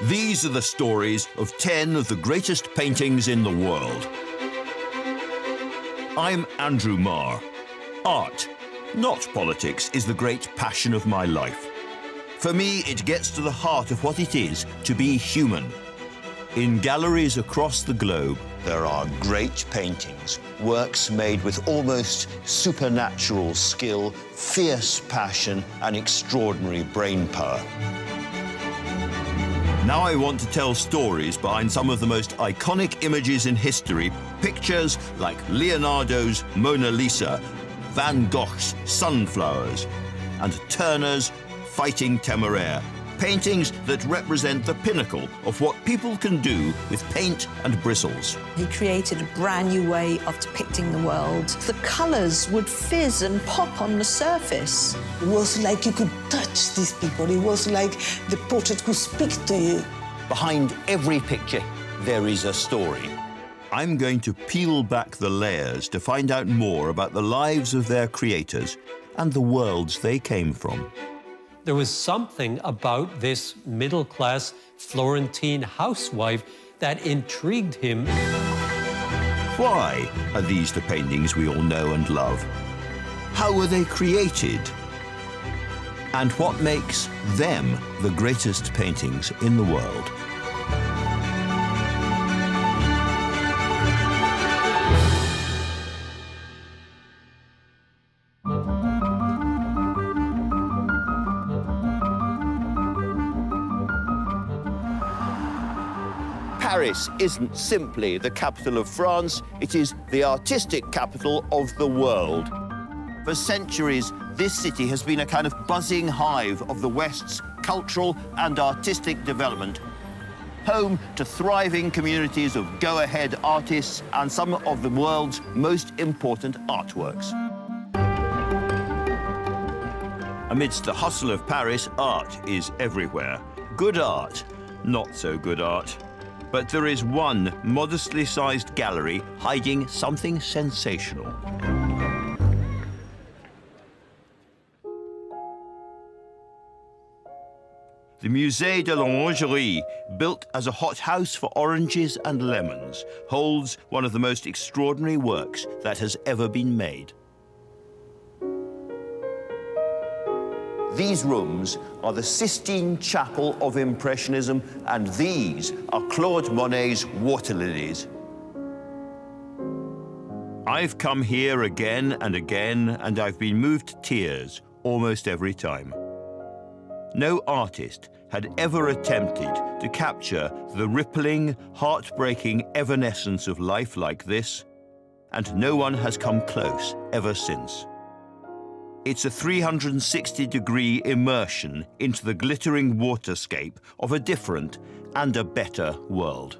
These are the stories of 10 of the greatest paintings in the world. I'm Andrew Marr. Art, not politics, is the great passion of my life. For me, it gets to the heart of what it is to be human. In galleries across the globe, there are great paintings, works made with almost supernatural skill, fierce passion, and extraordinary brain power. Now I want to tell stories behind some of the most iconic images in history, pictures like Leonardo's Mona Lisa, Van Gogh's Sunflowers, and Turner's Fighting Temeraire, paintings that represent the pinnacle of what people can do with paint and bristles. He created a brand new way of depicting the world. The colours would fizz and pop on the surface. It was like you could touch these people. It was like the portrait could speak to you. Behind every picture, there is a story. I'm going to peel back the layers to find out more about the lives of their creators and the worlds they came from. There was something about this middle-class Florentine housewife that intrigued him. Why are these the paintings we all know and love? How were they created? And what makes them the greatest paintings in the world? Paris isn't simply the capital of France, it is the artistic capital of the world. For centuries, this city has been a kind of buzzing hive of the West's cultural and artistic development, home to thriving communities of go-ahead artists and some of the world's most important artworks. Amidst the hustle of Paris, art is everywhere. Good art, not so good art. But there is one modestly sized gallery hiding something sensational. The Musée de l'Orangerie, built as a hothouse for oranges and lemons, holds one of the most extraordinary works that has ever been made. These rooms are the Sistine Chapel of Impressionism, and these are Claude Monet's Water Lilies. I've come here again and again, and I've been moved to tears almost every time. No artist had ever attempted to capture the rippling, heartbreaking evanescence of life like this, and no one has come close ever since. It's a 360-degree immersion into the glittering waterscape of a different and a better world.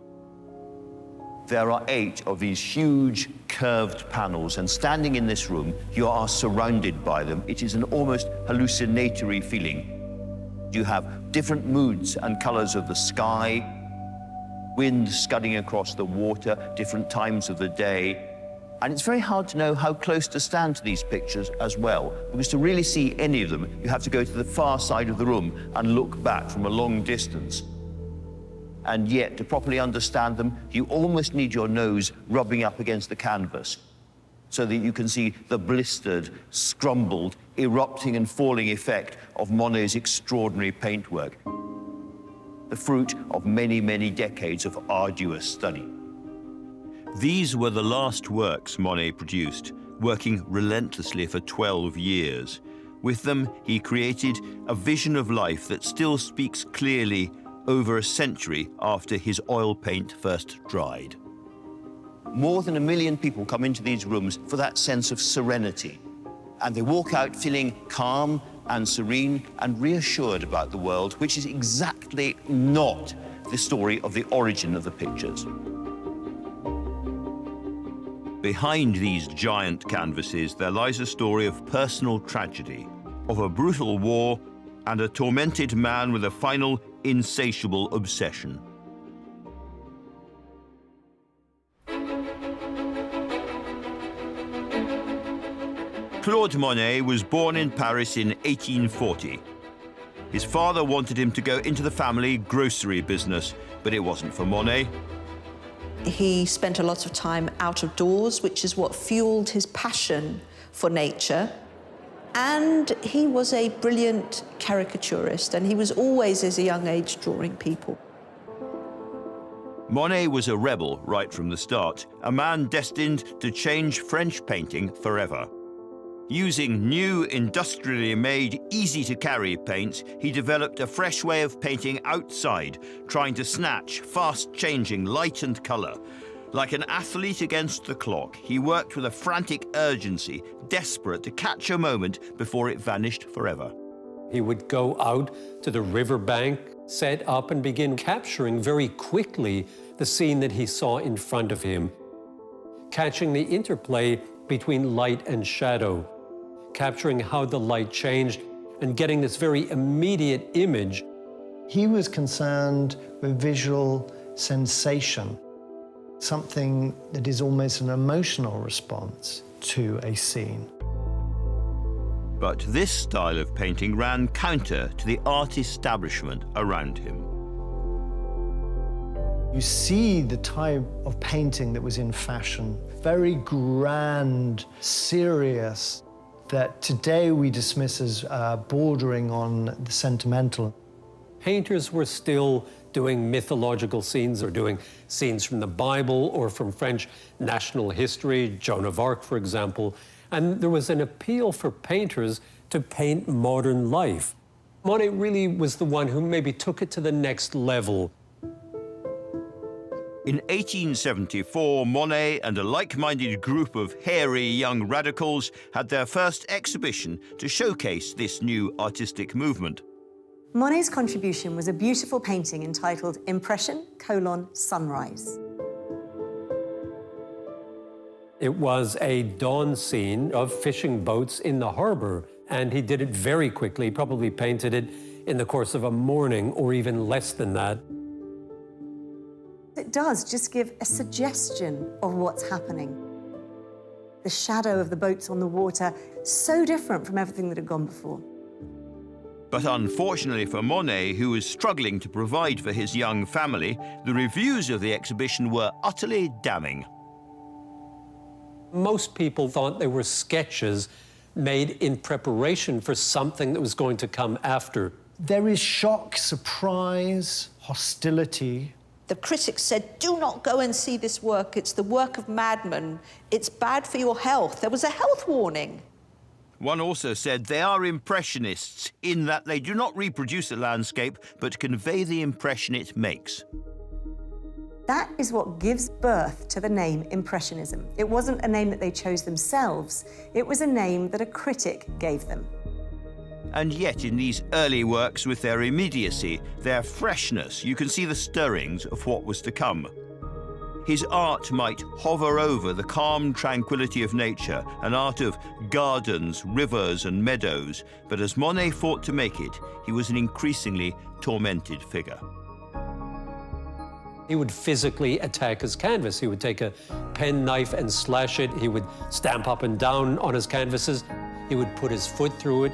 There are 8 of these huge, curved panels, and standing in this room, you are surrounded by them. It is an almost hallucinatory feeling. You have different moods and colors of the sky, wind scudding across the water, different times of the day. And it's very hard to know how close to stand to these pictures as well, because to really see any of them, you have to go to the far side of the room and look back from a long distance. And yet, to properly understand them, you almost need your nose rubbing up against the canvas so that you can see the blistered, scrumbled, erupting and falling effect of Monet's extraordinary paintwork, the fruit of many, many decades of arduous study. These were the last works Monet produced, working relentlessly for 12 years. With them, he created a vision of life that still speaks clearly over a century after his oil paint first dried. More than 1 million people come into these rooms for that sense of serenity, and they walk out feeling calm and serene and reassured about the world, which is exactly not the story of the origin of the pictures. Behind these giant canvases, there lies a story of personal tragedy, of a brutal war, and a tormented man with a final, insatiable obsession. Claude Monet was born in Paris in 1840. His father wanted him to go into the family grocery business, but it wasn't for Monet. He spent a lot of time out of doors, which is what fueled his passion for nature. And he was a brilliant caricaturist, and he was always, as a young age, drawing people. Monet was a rebel right from the start, a man destined to change French painting forever. Using new, industrially made, easy-to-carry paints, he developed a fresh way of painting outside, trying to snatch fast-changing light and colour. Like an athlete against the clock, he worked with a frantic urgency, desperate to catch a moment before it vanished forever. He would go out to the riverbank, set up and begin capturing very quickly the scene that he saw in front of him, catching the interplay between light and shadow, capturing how the light changed and getting this very immediate image. He was concerned with visual sensation, something that is almost an emotional response to a scene. But this style of painting ran counter to the art establishment around him. You see the type of painting that was in fashion, very grand, serious, that today we dismiss as bordering on the sentimental. Painters were still doing mythological scenes or doing scenes from the Bible or from French national history, Joan of Arc, for example. And there was an appeal for painters to paint modern life. Monet really was the one who maybe took it to the next level. In 1874, Monet and a like-minded group of hairy young radicals had their first exhibition to showcase this new artistic movement. Monet's contribution was a beautiful painting entitled Impression: Sunrise. It was a dawn scene of fishing boats in the harbor, and he did it very quickly, probably painted it in the course of a morning or even less than that. It does just give a suggestion of what's happening. The shadow of the boats on the water, so different from everything that had gone before. But unfortunately for Monet, who was struggling to provide for his young family, the reviews of the exhibition were utterly damning. Most people thought they were sketches made in preparation for something that was going to come after. There is shock, surprise, hostility. The critics said, do not go and see this work. It's the work of madmen. It's bad for your health. There was a health warning. One also said they are impressionists in that they do not reproduce a landscape, but convey the impression it makes. That is what gives birth to the name Impressionism. It wasn't a name that they chose themselves. It was a name that a critic gave them. And yet in these early works, with their immediacy, their freshness, you can see the stirrings of what was to come. His art might hover over the calm tranquility of nature, an art of gardens, rivers and meadows, but as Monet fought to make it, he was an increasingly tormented figure. He would physically attack his canvas. He would take a penknife and slash it. He would stamp up and down on his canvases. He would put his foot through it.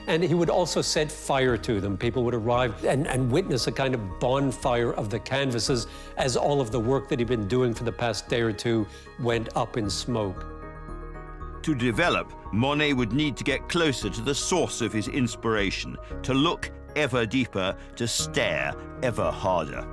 And he would also set fire to them. People would arrive and witness a kind of bonfire of the canvases as all of the work that he'd been doing for the past day or two went up in smoke. To develop, Monet would need to get closer to the source of his inspiration, to look ever deeper, to stare ever harder.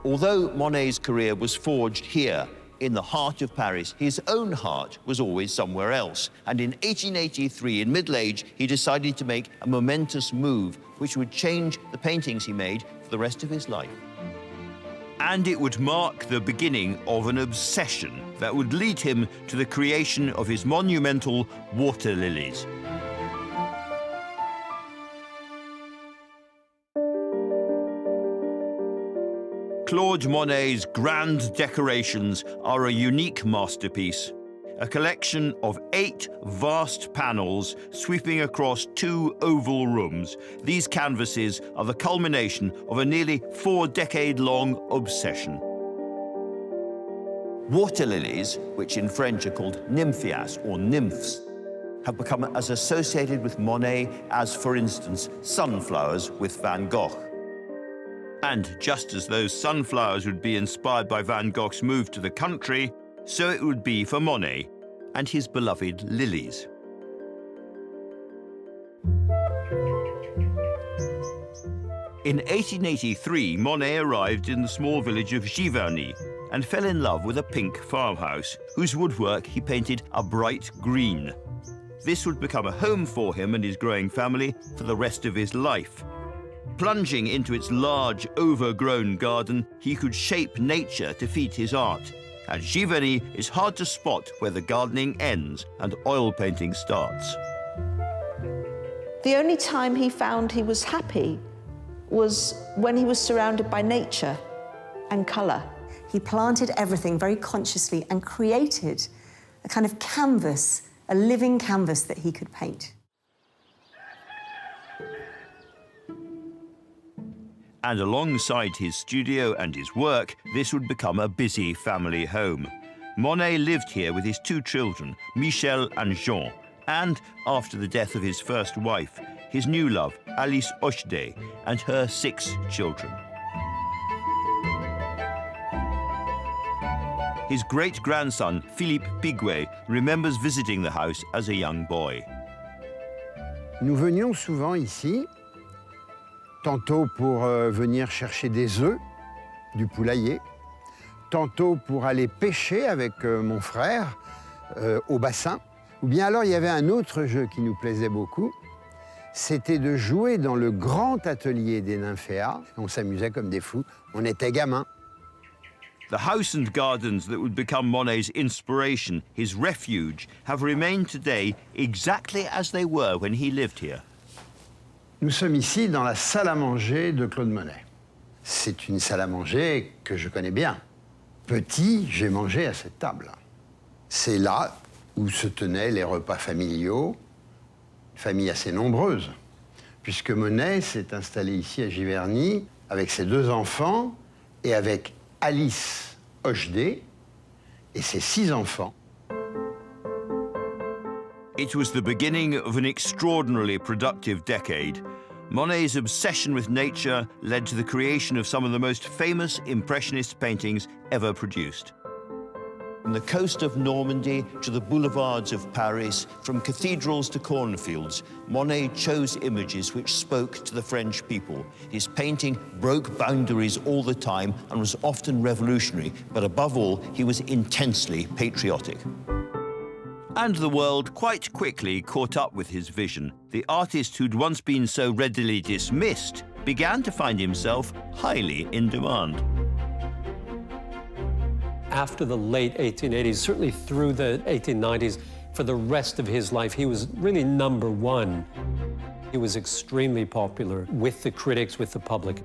Although Monet's career was forged here, in the heart of Paris, his own heart was always somewhere else. And in 1883, in middle age, he decided to make a momentous move, which would change the paintings he made for the rest of his life. And it would mark the beginning of an obsession that would lead him to the creation of his monumental water lilies. Claude Monet's grand decorations are a unique masterpiece, a collection of 8 vast panels sweeping across 2 oval rooms. These canvases are the culmination of a nearly 4-decade-long obsession. Water lilies, which in French are called nymphias or nymphs, have become as associated with Monet as, for instance, sunflowers with Van Gogh. And just as those sunflowers would be inspired by Van Gogh's move to the country, so it would be for Monet and his beloved lilies. In 1883, Monet arrived in the small village of Giverny and fell in love with a pink farmhouse, whose woodwork he painted a bright green. This would become a home for him and his growing family for the rest of his life. Plunging into its large, overgrown garden, he could shape nature to feed his art. At Giverny, it's hard to spot where the gardening ends and oil painting starts. The only time he found he was happy was when he was surrounded by nature and colour. He planted everything very consciously and created a kind of canvas, a living canvas that he could paint. And alongside his studio and his work, this would become a busy family home. Monet lived here with his two children, Michel and Jean, and, after the death of his first wife, his new love, Alice Ochdet, and her 6 children. His great-grandson, Philippe Piguet, remembers visiting the house as a young boy. Nous venions souvent ici, tantôt pour venir chercher des œufs, du poulailler, tantôt pour aller pêcher avec mon frère au bassin. Ou bien alors il y avait un autre jeu qui nous plaisait beaucoup, c'était de jouer dans le grand atelier des nymphéas. On s'amusait comme des fous, on était gamins. The house and gardens that would become Monet's inspiration, his refuge, have remained today exactly as they were when he lived here. Nous sommes ici dans la salle à manger de Claude Monet. C'est une salle à manger que je connais bien. Petit, j'ai mangé à cette table. C'est là où se tenaient les repas familiaux, une famille assez nombreuse, puisque Monet s'est installé ici à Giverny avec ses 2 enfants et avec Alice Ochdet et ses 6 enfants. It was the beginning of an extraordinarily productive decade. Monet's obsession with nature led to the creation of some of the most famous Impressionist paintings ever produced. From the coast of Normandy to the boulevards of Paris, from cathedrals to cornfields, Monet chose images which spoke to the French people. His painting broke boundaries all the time and was often revolutionary, but above all, he was intensely patriotic. And the world quite quickly caught up with his vision. The artist who'd once been so readily dismissed began to find himself highly in demand. After the late 1880s, certainly through the 1890s, for the rest of his life, he was really #1. He was extremely popular with the critics, with the public.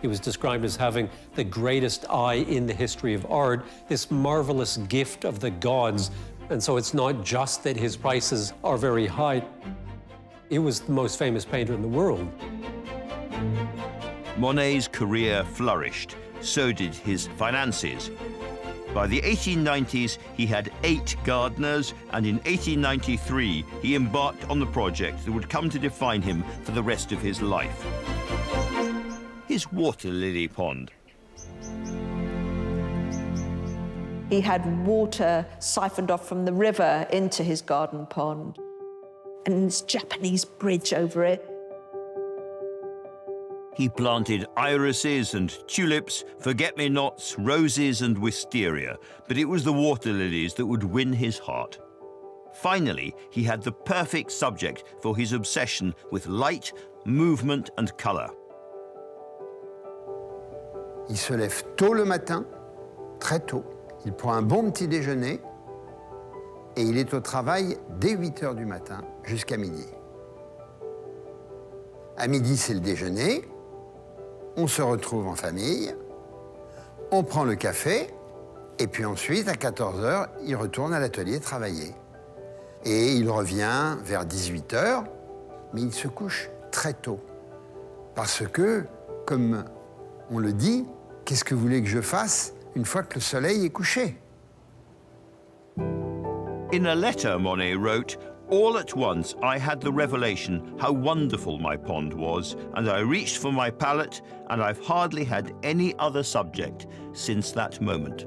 He was described as having the greatest eye in the history of art, this marvelous gift of the gods. And so it's not just that his prices are very high. He was the most famous painter in the world. Monet's career flourished. So did his finances. By the 1890s, he had 8 gardeners, and in 1893, he embarked on the project that would come to define him for the rest of his life. His water lily pond. He had water siphoned off from the river into his garden pond, and this Japanese bridge over it. He planted irises and tulips, forget-me-nots, roses and wisteria, but it was the water lilies that would win his heart. Finally, he had the perfect subject for his obsession with light, movement and colour. Il se lève tôt le matin, très tôt. Il prend un bon petit déjeuner et il est au travail dès 8 heures du matin jusqu'à midi. À midi, c'est le déjeuner. On se retrouve en famille, on prend le café, et puis ensuite, à 14 heures, il retourne à l'atelier travailler. Et il revient vers 18 heures, mais il se couche très tôt. Parce que, comme on le dit, qu'est-ce que vous voulez que je fasse une fois que le soleil est couché? In a letter, Monet wrote, "All at once I had the revelation how wonderful my pond was, and I reached for my palette, and I've hardly had any other subject since that moment."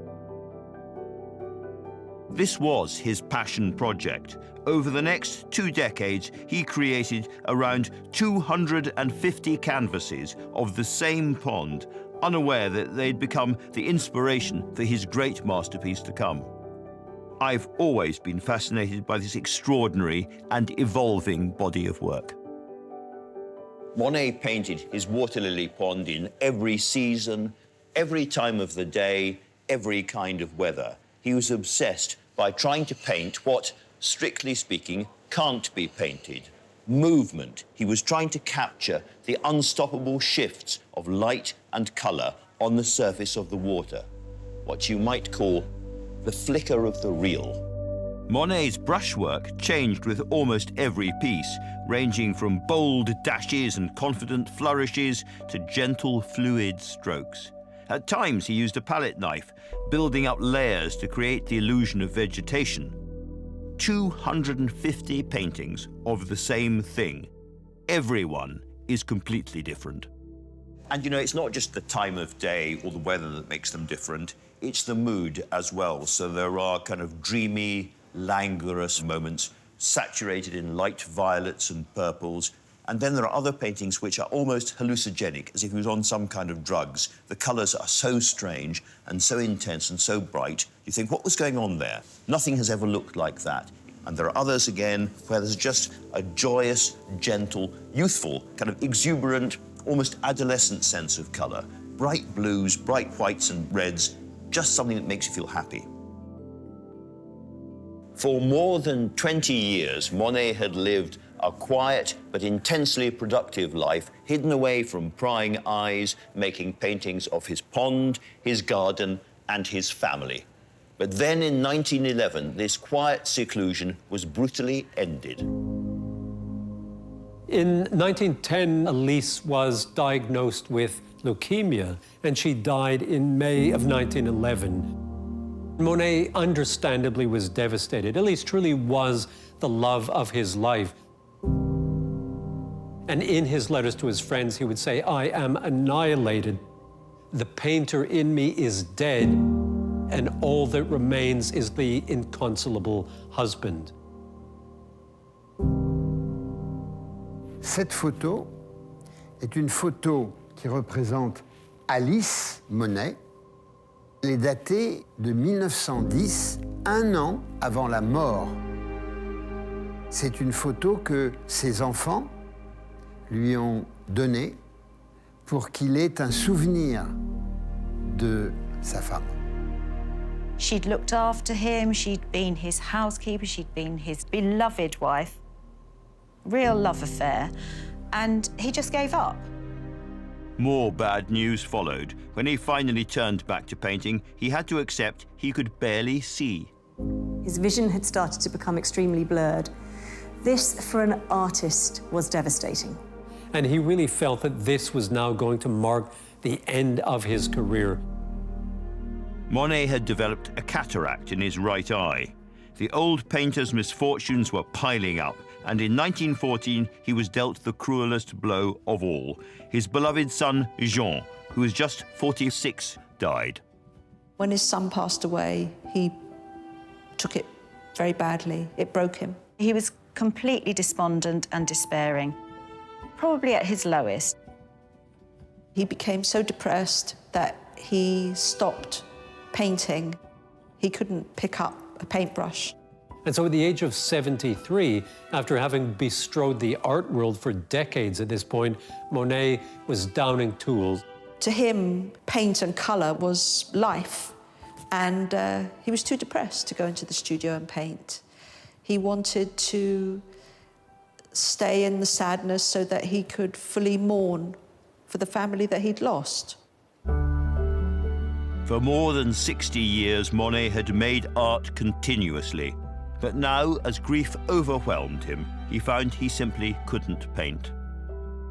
This was his passion project. Over the next 2 decades, he created around 250 canvases of the same pond, unaware that they'd become the inspiration for his great masterpiece to come. I've always been fascinated by this extraordinary and evolving body of work. Monet painted his water lily pond in every season, every time of the day, every kind of weather. He was obsessed by trying to paint what, strictly speaking, can't be painted. Movement. He was trying to capture the unstoppable shifts of light and colour on the surface of the water, what you might call the flicker of the real. Monet's brushwork changed with almost every piece, ranging from bold dashes and confident flourishes to gentle, fluid strokes. At times, he used a palette knife, building up layers to create the illusion of vegetation. 250 paintings of the same thing. Everyone is completely different. And you know, it's not just the time of day or the weather that makes them different, it's the mood as well. So there are kind of dreamy, languorous moments, saturated in light violets and purples. And then there are other paintings which are almost hallucinogenic, as if he was on some kind of drugs. The colours are so strange and so intense and so bright, you think, what was going on there? Nothing has ever looked like that. And there are others, again, where there's just a joyous, gentle, youthful, kind of exuberant, almost adolescent sense of colour. Bright blues, bright whites and reds, just something that makes you feel happy. For more than 20 years, Monet had lived a quiet but intensely productive life, hidden away from prying eyes, making paintings of his pond, his garden, and his family. But then in 1911, this quiet seclusion was brutally ended. In 1910, Elise was diagnosed with leukemia, and she died in May of 1911. Monet understandably was devastated. Elise truly was the love of his life. And in his letters to his friends, he would say, "I am annihilated. The painter in me is dead, and all that remains is the inconsolable husband." Cette photo est une photo qui représente Alice Monet. Elle est datée de 1910, 1 an avant la mort. C'est une photo que ses enfants lui ont donnée pour qu'il ait un souvenir de sa femme. She'd looked after him, she'd been his housekeeper, she'd been his beloved wife. Real love affair, and he just gave up. More bad news followed. When he finally turned back to painting, he had to accept he could barely see. His vision had started to become extremely blurred. This, for an artist, was devastating. And he really felt that this was now going to mark the end of his career. Monet had developed a cataract in his right eye. The old painter's misfortunes were piling up, and in 1914 he was dealt the cruelest blow of all. His beloved son, Jean, who was just 46, died. When his son passed away, he took it very badly. It broke him. He was completely despondent and despairing, probably at his lowest. He became so depressed that he stopped painting. He couldn't pick up a paintbrush. And so at the age of 73, after having bestrode the art world for decades at this point, Monet was downing tools. To him, paint and colour was life, and he was too depressed to go into the studio and paint. He wanted to stay in the sadness so that he could fully mourn for the family that he'd lost. For more than 60 years, Monet had made art continuously. But now, as grief overwhelmed him, he found he simply couldn't paint.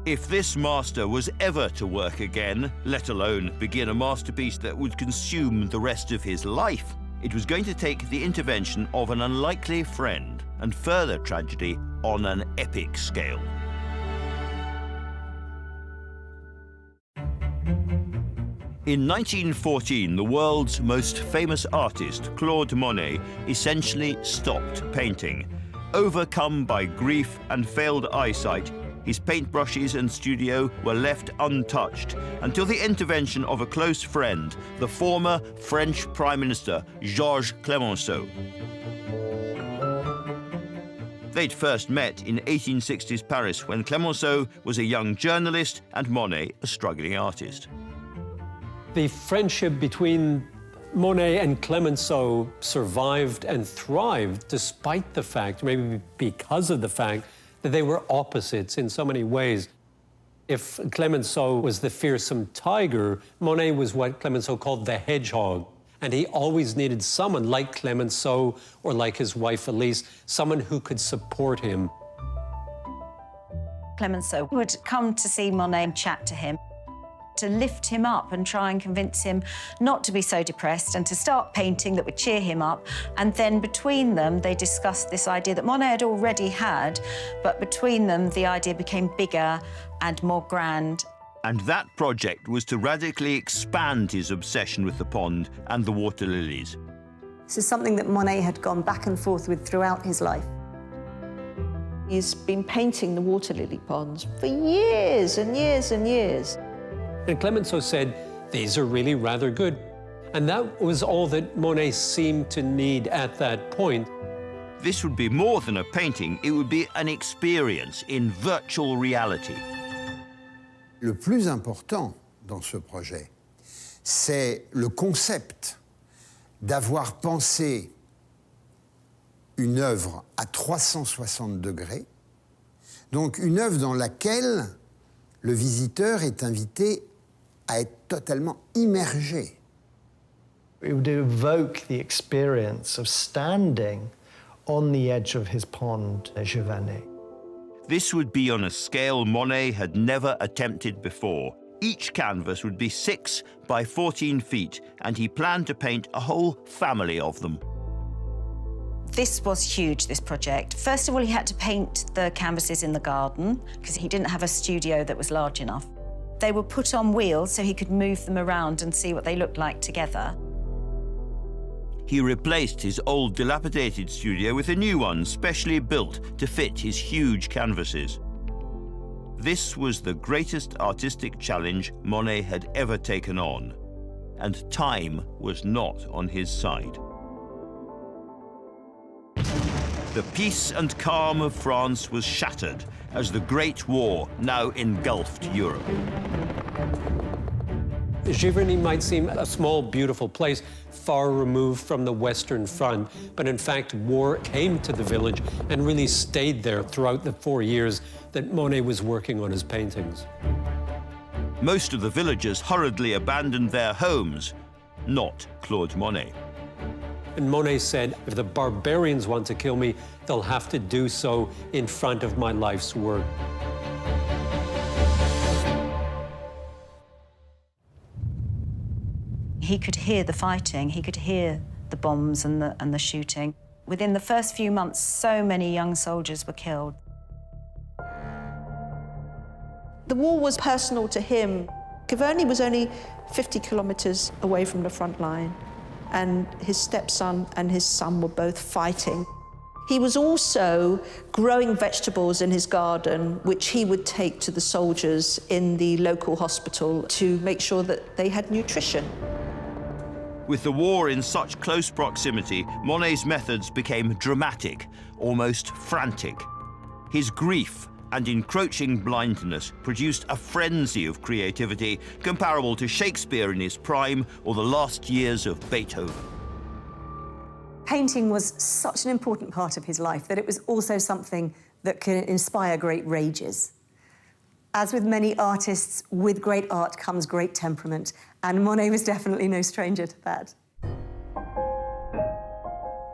If this master was ever to work again, let alone begin a masterpiece that would consume the rest of his life, It was going to take the intervention of an unlikely friend and further tragedy on an epic scale. In 1914, the world's most famous artist, Claude Monet, essentially stopped painting. Overcome by grief and failed eyesight, his paintbrushes and studio were left untouched until the intervention of a close friend, the former French Prime Minister, Georges Clemenceau. They'd first met in 1860s Paris when Clemenceau was a young journalist and Monet a struggling artist. The friendship between Monet and Clemenceau survived and thrived despite the fact, maybe because of the fact, that they were opposites in so many ways. If Clemenceau was the fearsome tiger, Monet was what Clemenceau called the hedgehog. And he always needed someone like Clemenceau or like his wife Elise, someone who could support him. Clemenceau would come to see Monet and chat to him, to lift him up and try and convince him not to be so depressed and to start painting that would cheer him up. And then between them, they discussed this idea that Monet had already had, but between them, the idea became bigger and more grand. And that project was to radically expand his obsession with the pond and the water lilies. This is something that Monet had gone back and forth with throughout his life. He's been painting the water lily ponds for years and years and years. And Clemenceau said, these are really rather good. And that was all that Monet seemed to need at that point. This would be more than a painting, it would be an experience in virtual reality. Le plus important dans ce projet, c'est le concept d'avoir pensé une œuvre à 360 degrés, donc une œuvre dans laquelle le visiteur est invité à être totalement immergé. It would evoke the experience of standing on the edge of his pond, Giverny. This would be on a scale Monet had never attempted before. Each canvas would be 6 by 14 feet, and he planned to paint a whole family of them. This was huge, this project. First of all, he had to paint the canvases in the garden because he didn't have a studio that was large enough. They were put on wheels so he could move them around and see what they looked like together. He replaced his old dilapidated studio with a new one specially built to fit his huge canvases. This was the greatest artistic challenge Monet had ever taken on, and time was not on his side. The peace and calm of France was shattered as the Great War now engulfed Europe. Giverny might seem a small, beautiful place, far removed from the Western Front, but in fact, war came to the village and really stayed there throughout the 4 years that Monet was working on his paintings. Most of the villagers hurriedly abandoned their homes, not Claude Monet. And Monet said, if the barbarians want to kill me, they'll have to do so in front of my life's work. He could hear the fighting, he could hear the bombs and the shooting. Within the first few months, so many young soldiers were killed. The war was personal to him. Giverny was only 50 kilometers away from the front line, and his stepson and his son were both fighting. He was also growing vegetables in his garden, which he would take to the soldiers in the local hospital to make sure that they had nutrition. With the war in such close proximity, Monet's methods became dramatic, almost frantic. His grief and encroaching blindness produced a frenzy of creativity comparable to Shakespeare in his prime or the last years of Beethoven. Painting was such an important part of his life that it was also something that can inspire great rages. As with many artists, with great art comes great temperament, and Monet was definitely no stranger to that.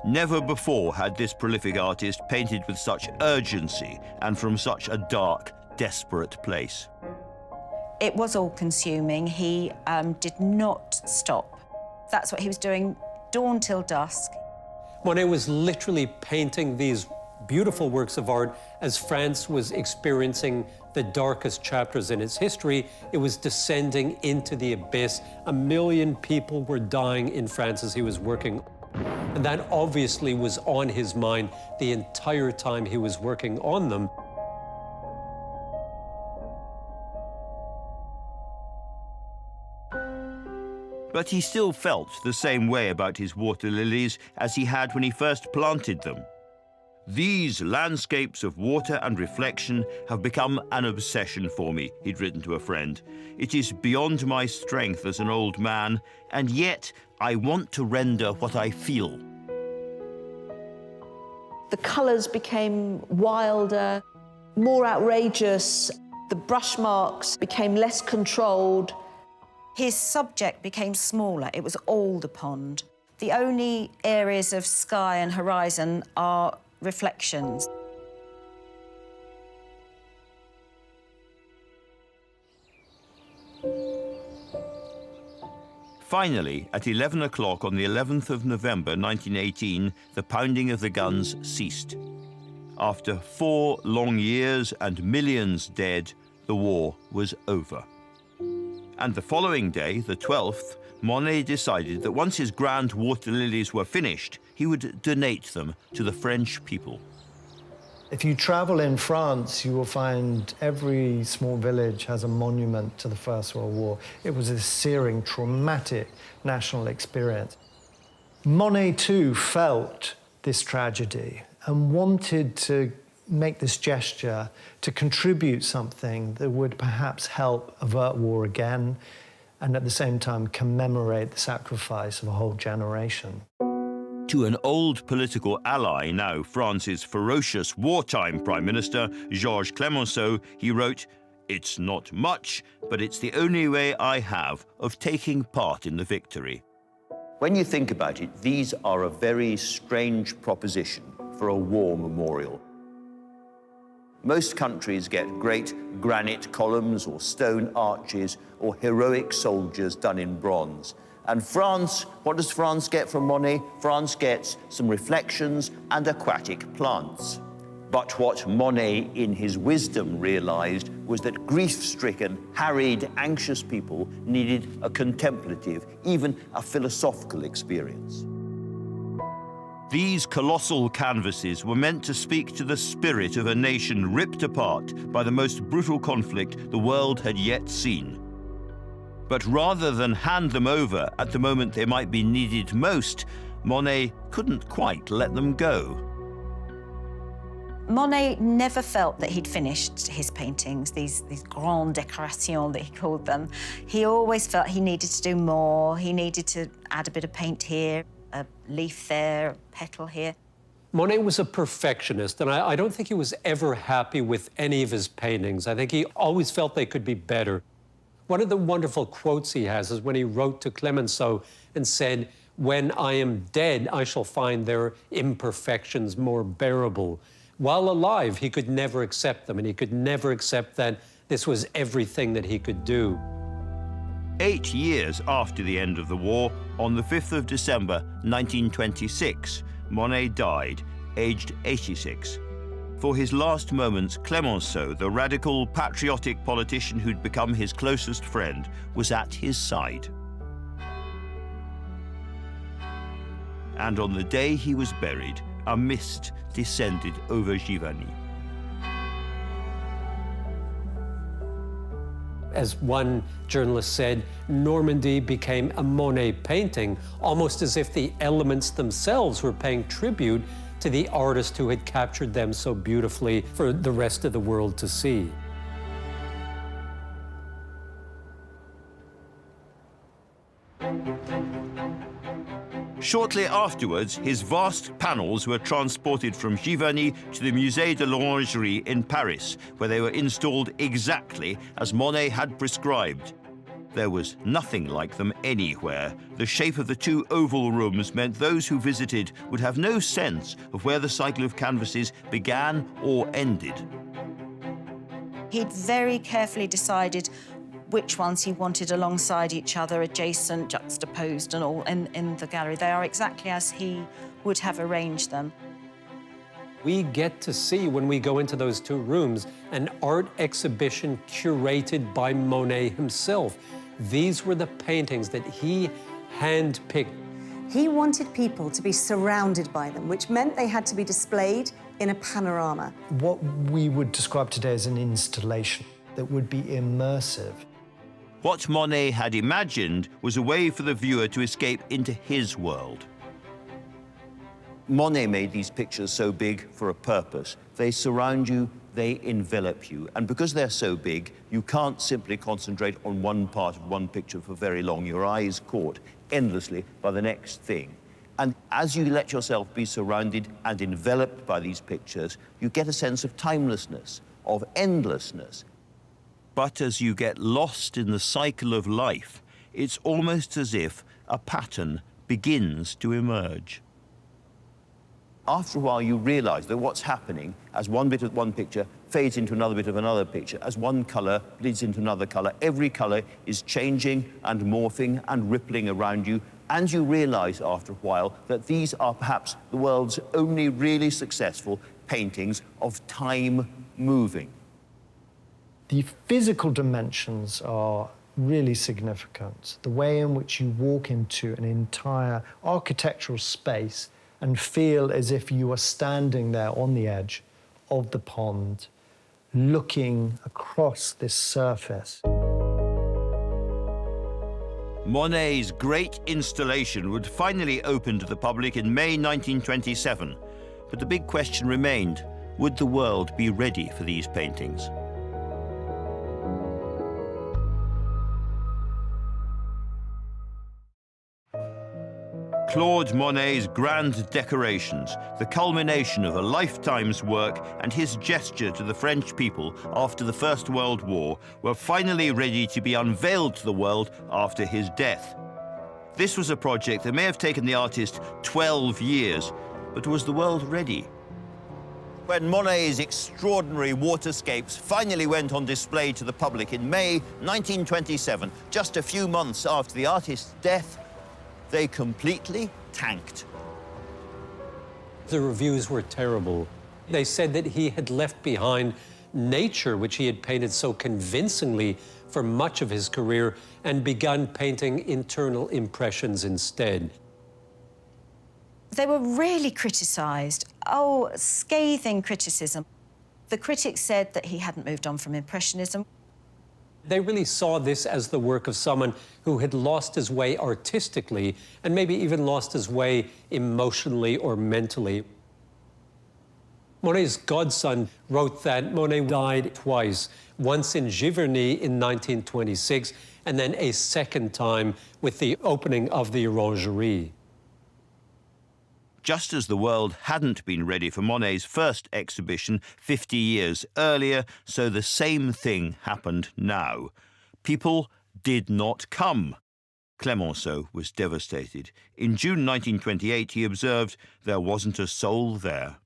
Never before had this prolific artist painted with such urgency and from such a dark, desperate place. It was all-consuming. He did not stop. That's what he was doing dawn till dusk. Monet was literally painting these beautiful works of art as France was experiencing the darkest chapters in its history. It was descending into the abyss. 1 million people were dying in France as he was working. And that obviously was on his mind the entire time he was working on them. But he still felt the same way about his water lilies as he had when he first planted them. "These landscapes of water and reflection have become an obsession for me," he'd written to a friend. "It is beyond my strength as an old man, and yet I want to render what I feel." The colours became wilder, more outrageous. The brush marks became less controlled. His subject became smaller. It was all the pond. The only areas of sky and horizon are reflections. Finally, at 11 o'clock on the 11th of November 1918, the pounding of the guns ceased. After 4 long years and millions dead, the war was over. And the following day, the 12th, Monet decided that once his grand water lilies were finished, he would donate them to the French people. If you travel in France, you will find every small village has a monument to the First World War. It was a searing, traumatic national experience. Monet, too, felt this tragedy and wanted to make this gesture to contribute something that would perhaps help avert war again and at the same time commemorate the sacrifice of a whole generation. To an old political ally, now France's ferocious wartime Prime Minister, Georges Clemenceau, he wrote, "It's not much, but it's the only way I have of taking part in the victory." When you think about it, these are a very strange proposition for a war memorial. Most countries get great granite columns or stone arches or heroic soldiers done in bronze. And France, what does France get from Monet? France gets some reflections and aquatic plants. But what Monet, in his wisdom, realized was that grief-stricken, harried, anxious people needed a contemplative, even a philosophical experience. These colossal canvases were meant to speak to the spirit of a nation ripped apart by the most brutal conflict the world had yet seen. But rather than hand them over at the moment they might be needed most, Monet couldn't quite let them go. Monet never felt that he'd finished his paintings, these grandes décorations that he called them. He always felt he needed to do more. He needed to add a bit of paint here, a leaf there, a petal here. Monet was a perfectionist, and I don't think he was ever happy with any of his paintings. I think he always felt they could be better. One of the wonderful quotes he has is when he wrote to Clemenceau and said, "When I am dead, I shall find their imperfections more bearable." While alive, he could never accept them, and he could never accept that this was everything that he could do. 8 years after the end of the war, on the 5th of December 1926, Monet died, aged 86. For his last moments, Clemenceau, the radical, patriotic politician who'd become his closest friend, was at his side. And on the day he was buried, a mist descended over Giverny. As one journalist said, Normandy became a Monet painting, almost as if the elements themselves were paying tribute to the artist who had captured them so beautifully for the rest of the world to see. Shortly afterwards, his vast panels were transported from Giverny to the Musée de l'Orangerie in Paris, where they were installed exactly as Monet had prescribed. There was nothing like them anywhere. The shape of the 2 oval rooms meant those who visited would have no sense of where the cycle of canvases began or ended. He'd very carefully decided which ones he wanted alongside each other, adjacent, juxtaposed and all in the gallery. They are exactly as he would have arranged them. We get to see, when we go into those two rooms, an art exhibition curated by Monet himself. These were the paintings that he hand-picked. He wanted people to be surrounded by them, which meant they had to be displayed in a panorama. What we would describe today as an installation that would be immersive. What Monet had imagined was a way for the viewer to escape into his world. Monet made these pictures so big for a purpose. They surround you, they envelop you. And because they're so big, you can't simply concentrate on one part of one picture for very long. Your eye is caught endlessly by the next thing. And as you let yourself be surrounded and enveloped by these pictures, you get a sense of timelessness, of endlessness. But as you get lost in the cycle of life, it's almost as if a pattern begins to emerge. After a while, you realize that what's happening as one bit of one picture fades into another bit of another picture, as one color bleeds into another color, every color is changing and morphing and rippling around you, and you realize after a while that these are perhaps the world's only really successful paintings of time moving. The physical dimensions are really significant. The way in which you walk into an entire architectural space and feel as if you are standing there on the edge of the pond, looking across this surface. Monet's great installation would finally open to the public in May 1927. But the big question remained, would the world be ready for these paintings? Claude Monet's grand decorations, the culmination of a lifetime's work and his gesture to the French people after the First World War, were finally ready to be unveiled to the world after his death. This was a project that may have taken the artist 12 years, but was the world ready? When Monet's extraordinary waterscapes finally went on display to the public in May 1927, just a few months after the artist's death, they completely tanked. The reviews were terrible. They said that he had left behind nature, which he had painted so convincingly for much of his career, and begun painting internal impressions instead. They were really criticised. Oh, scathing criticism. The critics said that he hadn't moved on from Impressionism. They really saw this as the work of someone who had lost his way artistically and maybe even lost his way emotionally or mentally. Monet's godson wrote that Monet died twice, once in Giverny in 1926 and then a second time with the opening of the Orangerie. Just as the world hadn't been ready for Monet's first exhibition 50 years earlier, so the same thing happened now. People did not come. Clemenceau was devastated. In June 1928, he observed there wasn't a soul there.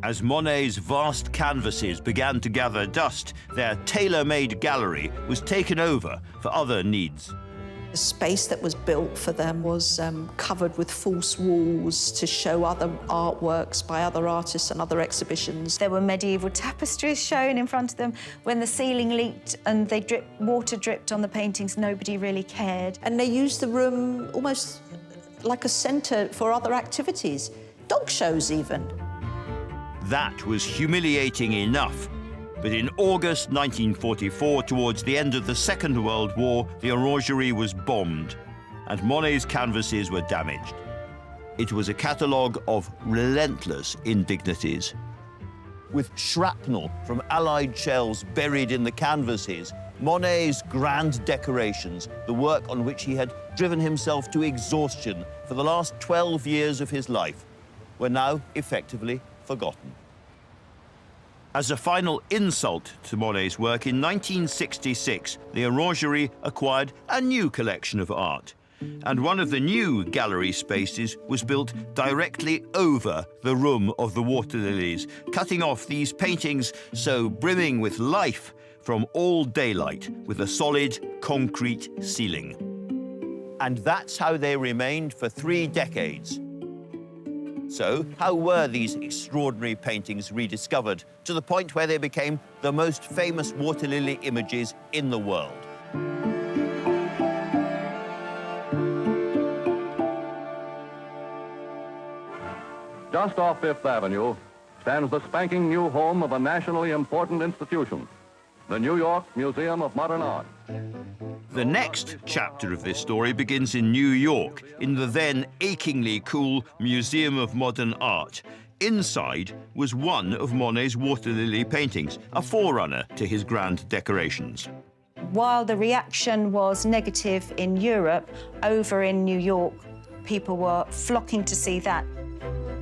As Monet's vast canvases began to gather dust, their tailor-made gallery was taken over for other needs. The space that was built for them was covered with false walls to show other artworks by other artists and other exhibitions. There were medieval tapestries shown in front of them. When the ceiling leaked and water dripped on the paintings, nobody really cared. And they used the room almost like a centre for other activities, dog shows even. That was humiliating enough. But in August 1944, towards the end of the Second World War, the Orangerie was bombed and Monet's canvases were damaged. It was a catalogue of relentless indignities. With shrapnel from Allied shells buried in the canvases, Monet's grand decorations, the work on which he had driven himself to exhaustion for the last 12 years of his life, were now effectively forgotten. As a final insult to Monet's work, in 1966, the Orangerie acquired a new collection of art. and one of the new gallery spaces was built directly over the room of the water lilies, cutting off these paintings so brimming with life from all daylight with a solid concrete ceiling. And that's how they remained for 3 decades. So, how were these extraordinary paintings rediscovered to the point where they became the most famous water lily images in the world? Just off Fifth Avenue stands the spanking new home of a nationally important institution, the New York Museum of Modern Art. The next chapter of this story begins in New York, in the then achingly cool Museum of Modern Art. Inside was one of Monet's water lily paintings, a forerunner to his grand decorations. While the reaction was negative in Europe, over in New York, people were flocking to see that.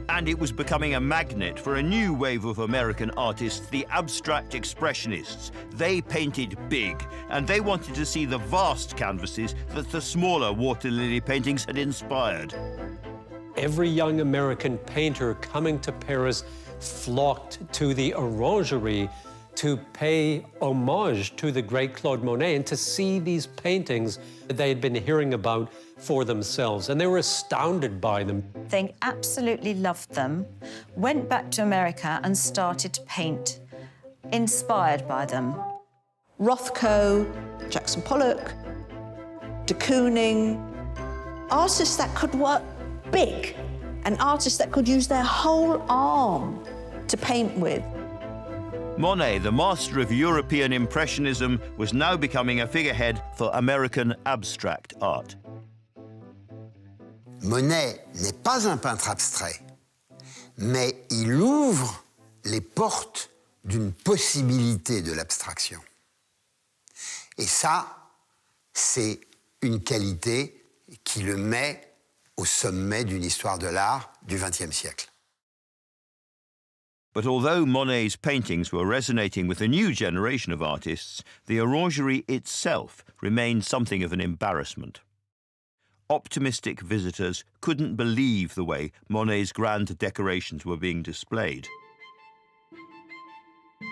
And it was becoming a magnet for a new wave of American artists, the abstract expressionists. They painted big, and they wanted to see the vast canvases that the smaller water lily paintings had inspired. Every young American painter coming to Paris flocked to the Orangerie to pay homage to the great Claude Monet and to see these paintings that they had been hearing about for themselves. And they were astounded by them. They absolutely loved them, went back to America and started to paint, inspired by them. Rothko, Jackson Pollock, de Kooning, artists that could work big, and artists that could use their whole arm to paint with. Monet, the master of European Impressionism, was now becoming a figurehead for American abstract art. Monet n'est pas un peintre abstrait, mais il ouvre les portes d'une possibilité de l'abstraction. Et ça, c'est une qualité qui le met au sommet d'une histoire de l'art du XXe siècle. But although Monet's paintings were resonating with a new generation of artists, the Orangerie itself remained something of an embarrassment. Optimistic visitors couldn't believe the way Monet's grand decorations were being displayed.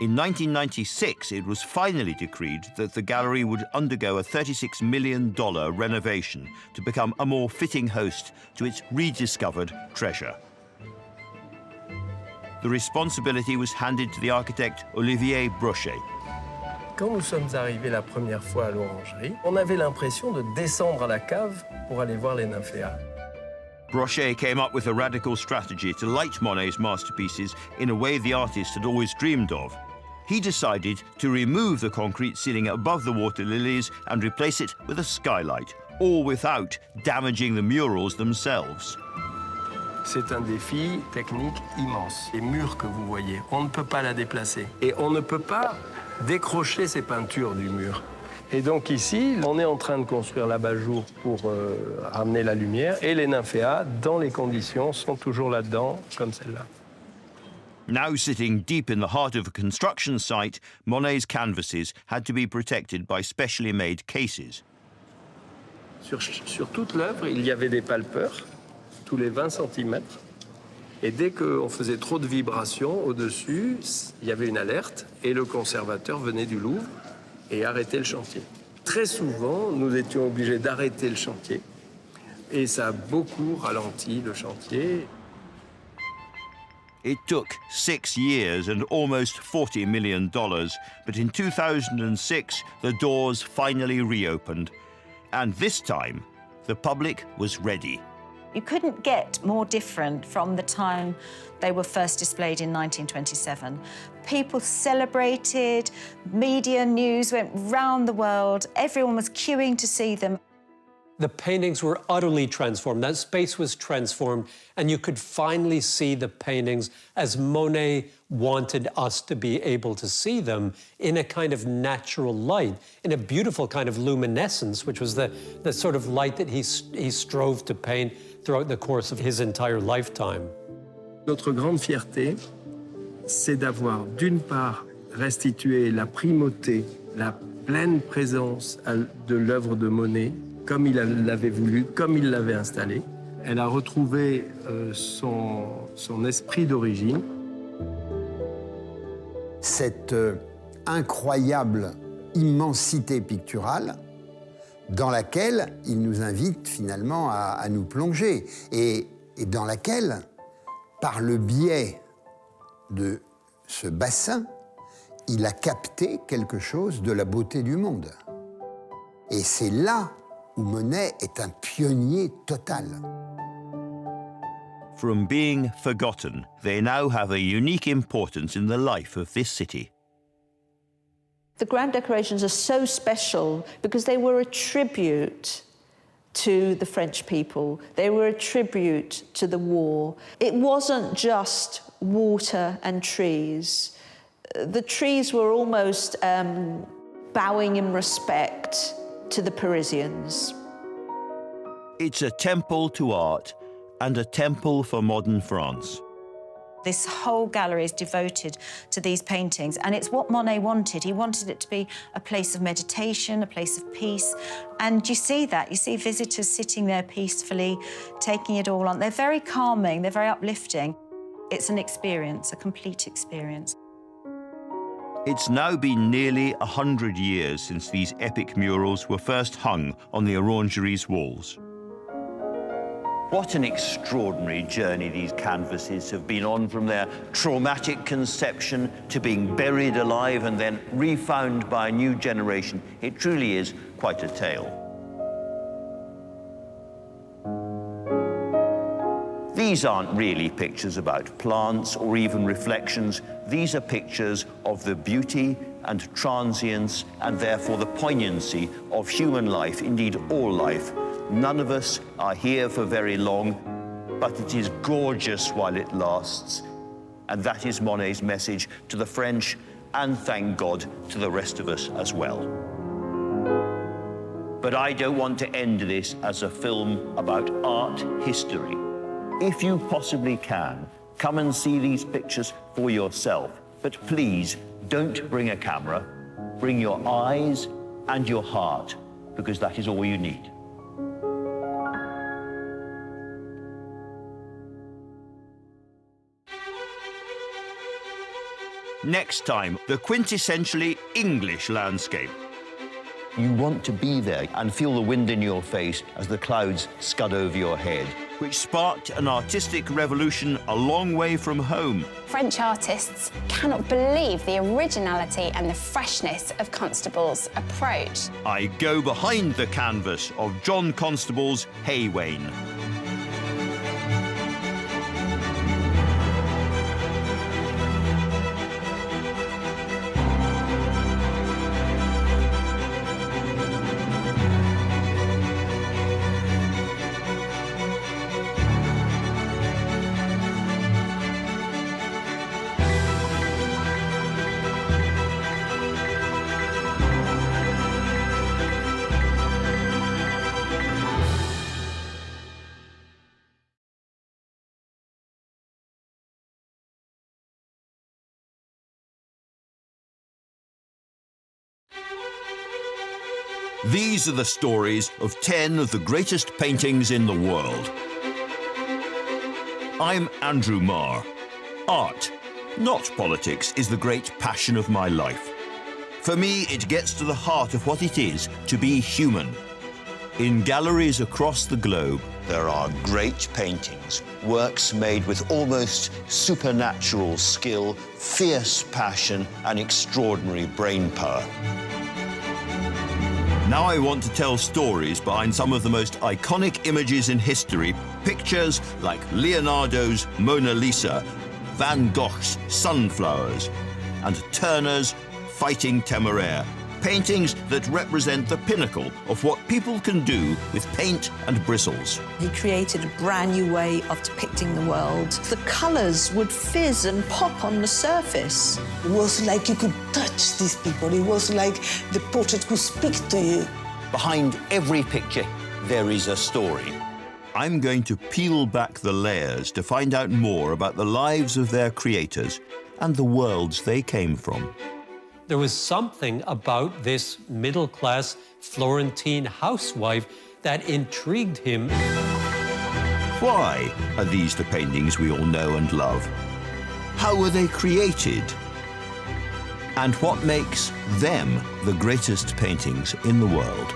In 1996, it was finally decreed that the gallery would undergo a $36 million renovation to become a more fitting host to its rediscovered treasure. The responsibility was handed to the architect Olivier Brochet. Quand nous sommes arrivés la première fois à l'Orangerie, on avait l'impression de descendre à la cave pour aller voir les nymphéas. Brochet came up with a radical strategy to light Monet's masterpieces in a way the artist had always dreamed of. He decided to remove the concrete ceiling above the water lilies and replace it with a skylight, all without damaging the murals themselves. C'est un défi technique immense. Les murs que vous voyez, on ne peut pas la déplacer. Et on ne peut pas décrocher ces peintures du mur. Et donc ici, on est en train de construire l'abat-jour pour ramener la lumière. Et les nymphéas, dans les conditions, sont toujours là-dedans, comme celle-là. Now sitting deep in the heart of a construction site, Monet's canvases had to be protected by specially made cases. Sur toute l'œuvre, il y avait des palpeurs, tous les 20 cm. Et dès qu'on faisait trop de vibrations au-dessus, il y avait une alerte et le conservateur venait du Louvre et arrêtait le chantier. Très souvent, nous étions obligés d'arrêter le chantier et ça a beaucoup ralenti le chantier. It took 6 years and almost $40 million, but in 2006, the doors finally reopened. And this time, the public was ready. You couldn't get more different from the time they were first displayed in 1927. People celebrated, media news went round the world, everyone was queuing to see them. The paintings were utterly transformed. That space was transformed, and you could finally see the paintings as Monet wanted us to be able to see them, in a kind of natural light, in a beautiful kind of luminescence, which was the sort of light that he strove to paint throughout the course of his entire lifetime. Notre grande fierté, c'est d'avoir, d'une part, restitué la primauté, la pleine présence de l'œuvre de Monet comme il l'avait voulu, comme il l'avait installé. Elle a retrouvé son esprit d'origine. Cette incroyable immensité picturale dans laquelle il nous invite finalement à nous plonger et dans laquelle, par le biais de ce bassin, il a capté quelque chose de la beauté du monde. Et c'est là où Monet est un pionnier total. From being forgotten, they now have a unique importance in the life of this city. The grand decorations are so special because they were a tribute to the French people. They were a tribute to the war. It wasn't just water and trees. The trees were almost bowing in respect to the Parisians. It's a temple to art and a temple for modern France. This whole gallery is devoted to these paintings, and it's what Monet wanted. He wanted it to be a place of meditation, a place of peace, and you see that. You see visitors sitting there peacefully, taking it all on. They're very calming, they're very uplifting. It's an experience, a complete experience. It's now been nearly 100 years since these epic murals were first hung on the Orangery's walls. What an extraordinary journey these canvases have been on, from their traumatic conception to being buried alive and then refound by a new generation. It truly is quite a tale. These aren't really pictures about plants or even reflections. These are pictures of the beauty and transience and therefore the poignancy of human life, indeed all life. None of us are here for very long, but it is gorgeous while it lasts. And that is Monet's message to the French and, thank God, to the rest of us as well. But I don't want to end this as a film about art history. If you possibly can, come and see these pictures for yourself. But please, don't bring a camera. Bring your eyes and your heart, because that is all you need. Next time, the quintessentially English landscape. You want to be there and feel the wind in your face as the clouds scud over your head, which sparked an artistic revolution a long way from home. French artists cannot believe the originality and the freshness of Constable's approach. I go behind the canvas of John Constable's Wain. These are the stories of 10 of the greatest paintings in the world. I'm Andrew Marr. Art, not politics, is the great passion of my life. For me, it gets to the heart of what it is to be human. In galleries across the globe, there are great paintings, works made with almost supernatural skill, fierce passion, and extraordinary brain power. Now I want to tell stories behind some of the most iconic images in history, pictures like Leonardo's Mona Lisa, Van Gogh's Sunflowers, and Turner's Fighting Temeraire, paintings that represent the pinnacle of what people can do with paint and bristles. He created a brand new way of depicting the world. The colours would fizz and pop on the surface. It was like you could touch these people. It was like the portrait could speak to you. Behind every picture, there is a story. I'm going to peel back the layers to find out more about the lives of their creators and the worlds they came from. There was something about this middle-class Florentine housewife that intrigued him. Why are these the paintings we all know and love? How were they created? And what makes them the greatest paintings in the world?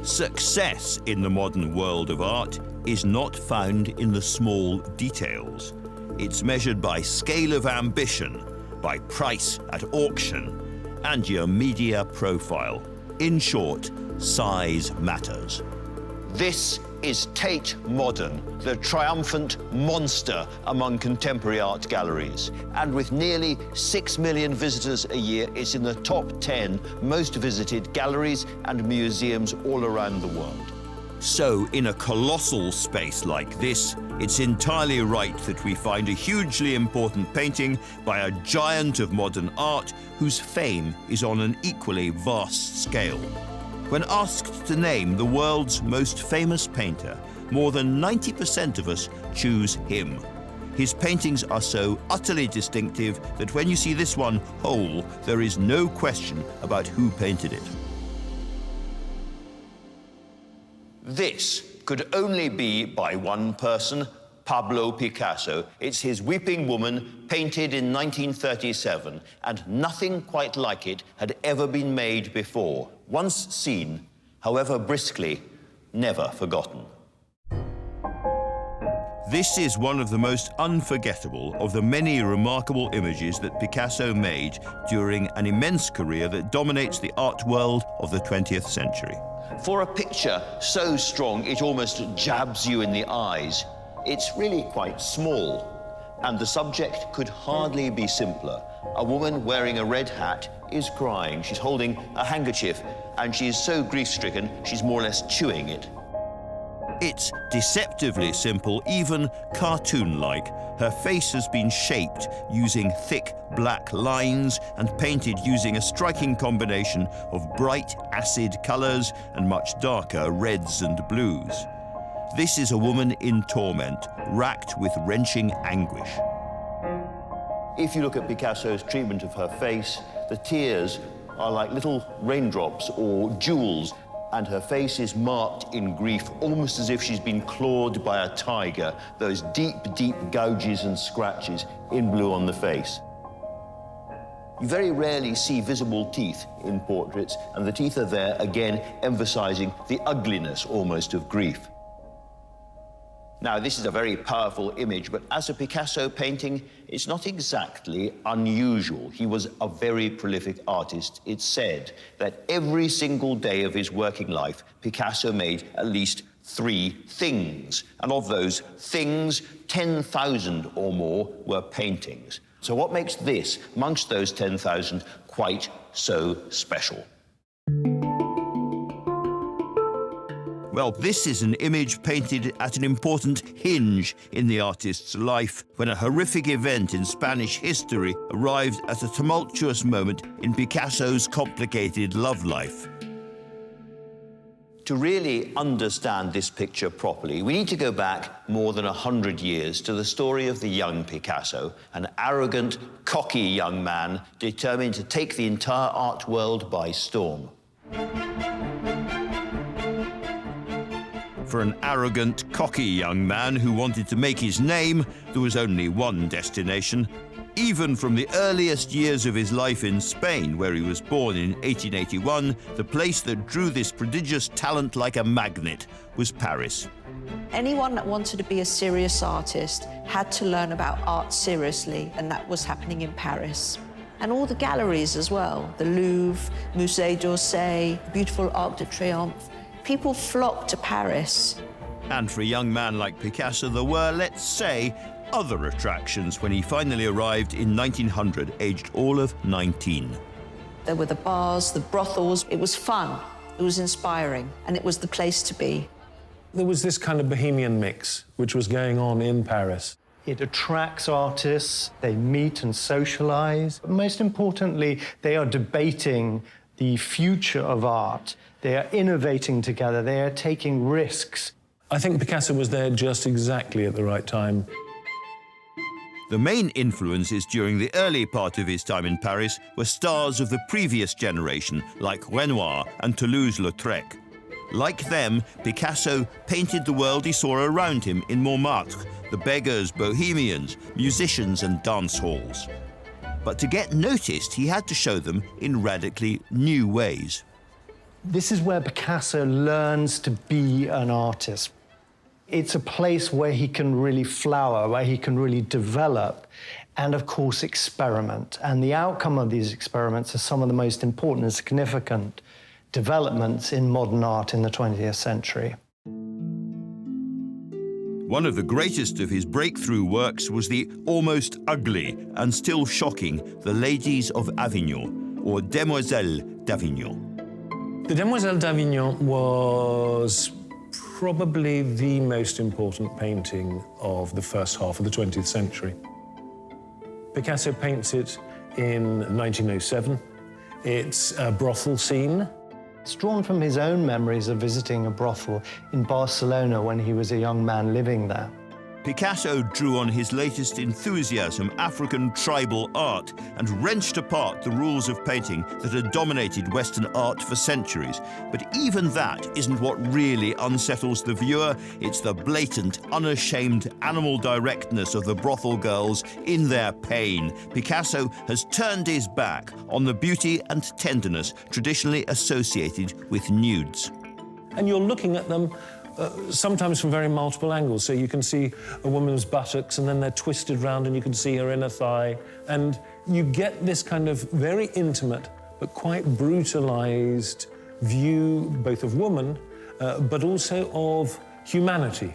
Success in the modern world of art is not found in the small details. It's measured by scale of ambition, by price at auction, and your media profile. In short, size matters. This is Tate Modern, the triumphant monster among contemporary art galleries. And with nearly 6 million visitors a year, it's in the top 10 most visited galleries and museums all around the world. So, in a colossal space like this, it's entirely right that we find a hugely important painting by a giant of modern art whose fame is on an equally vast scale. When asked to name the world's most famous painter, more than 90% of us choose him. His paintings are so utterly distinctive that when you see this one whole, there is no question about who painted it. This could only be by one person, Pablo Picasso. It's his Weeping Woman, painted in 1937, and nothing quite like it had ever been made before. Once seen, however briskly, never forgotten. This is one of the most unforgettable of the many remarkable images that Picasso made during an immense career that dominates the art world of the 20th century. For a picture so strong it almost jabs you in the eyes, it's really quite small, and the subject could hardly be simpler. A woman wearing a red hat is crying. She's holding a handkerchief, and she is so grief-stricken, she's more or less chewing it. It's deceptively simple, even cartoon-like. Her face has been shaped using thick black lines and painted using a striking combination of bright acid colors and much darker reds and blues. This is a woman in torment, racked with wrenching anguish. If you look at Picasso's treatment of her face, the tears are like little raindrops or jewels, and her face is marked in grief, almost as if she's been clawed by a tiger, those deep, deep gouges and scratches in blue on the face. You very rarely see visible teeth in portraits, and the teeth are there, again, emphasizing the ugliness almost of grief. Now, this is a very powerful image, but as a Picasso painting, it's not exactly unusual. He was a very prolific artist. It's said that every single day of his working life, Picasso made at least 3 things. And of those things, 10,000 or more were paintings. So what makes this, amongst those 10,000, quite so special? Well, this is an image painted at an important hinge in the artist's life, when a horrific event in Spanish history arrived at a tumultuous moment in Picasso's complicated love life. To really understand this picture properly, we need to go back more than 100 years to the story of the young Picasso, an arrogant, cocky young man determined to take the entire art world by storm. For an arrogant, cocky young man who wanted to make his name, there was only one destination. Even from the earliest years of his life in Spain, where he was born in 1881, the place that drew this prodigious talent like a magnet was Paris. Anyone that wanted to be a serious artist had to learn about art seriously, and that was happening in Paris. And all the galleries as well, the Louvre, Musée d'Orsay, the beautiful Arc de Triomphe. People flocked to Paris. And for a young man like Picasso, there were, let's say, other attractions when he finally arrived in 1900, aged all of 19. There were the bars, the brothels. It was fun, it was inspiring, and it was the place to be. There was this kind of bohemian mix which was going on in Paris. It attracts artists, they meet and socialize. But most importantly, they are debating the future of art. They are innovating together, they are taking risks. I think Picasso was there just exactly at the right time. The main influences during the early part of his time in Paris were stars of the previous generation, like Renoir and Toulouse-Lautrec. Like them, Picasso painted the world he saw around him in Montmartre, the beggars, bohemians, musicians and dance halls. But to get noticed, he had to show them in radically new ways. This is where Picasso learns to be an artist. It's a place where he can really flower, where he can really develop, and of course experiment. And the outcome of these experiments are some of the most important and significant developments in modern art in the 20th century. One of the greatest of his breakthrough works was the almost ugly and still shocking The Ladies of Avignon, or Demoiselles d'Avignon. The Demoiselles d'Avignon was probably the most important painting of the first half of the 20th century. Picasso paints it in 1907. It's a brothel scene. It's drawn from his own memories of visiting a brothel in Barcelona when he was a young man living there. Picasso drew on his latest enthusiasm, African tribal art, and wrenched apart the rules of painting that had dominated Western art for centuries. But even that isn't what really unsettles the viewer. It's the blatant, unashamed animal directness of the brothel girls in their pain. Picasso has turned his back on the beauty and tenderness traditionally associated with nudes. And you're looking at them sometimes from very multiple angles. So you can see a woman's buttocks and then they're twisted round and you can see her inner thigh. And you get this kind of very intimate but quite brutalized view both of woman but also of humanity.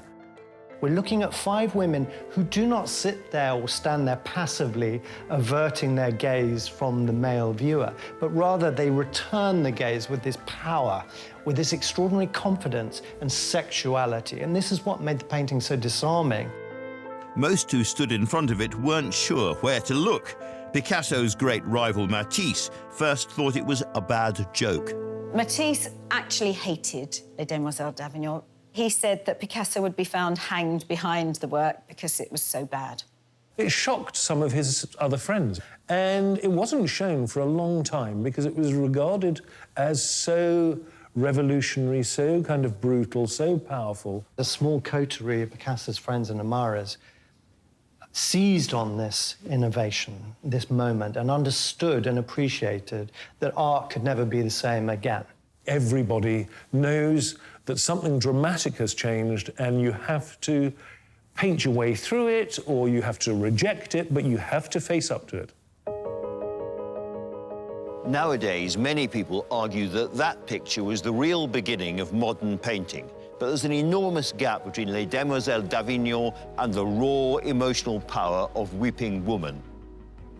We're looking at 5 women who do not sit there or stand there passively averting their gaze from the male viewer, but rather they return the gaze with this power, with this extraordinary confidence and sexuality. And this is what made the painting so disarming. Most who stood in front of it weren't sure where to look. Picasso's great rival Matisse first thought it was a bad joke. Matisse actually hated Les Demoiselles d'Avignon. He said that Picasso would be found hanged behind the work because it was so bad. It shocked some of his other friends, and it wasn't shown for a long time because it was regarded as so revolutionary, so kind of brutal, so powerful. The small coterie of Picasso's friends and admirers seized on this innovation, this moment, and understood and appreciated that art could never be the same again. Everybody knows that something dramatic has changed and you have to paint your way through it or you have to reject it, but you have to face up to it. Nowadays, many people argue that that picture was the real beginning of modern painting. But there's an enormous gap between Les Demoiselles d'Avignon and the raw emotional power of Weeping Woman.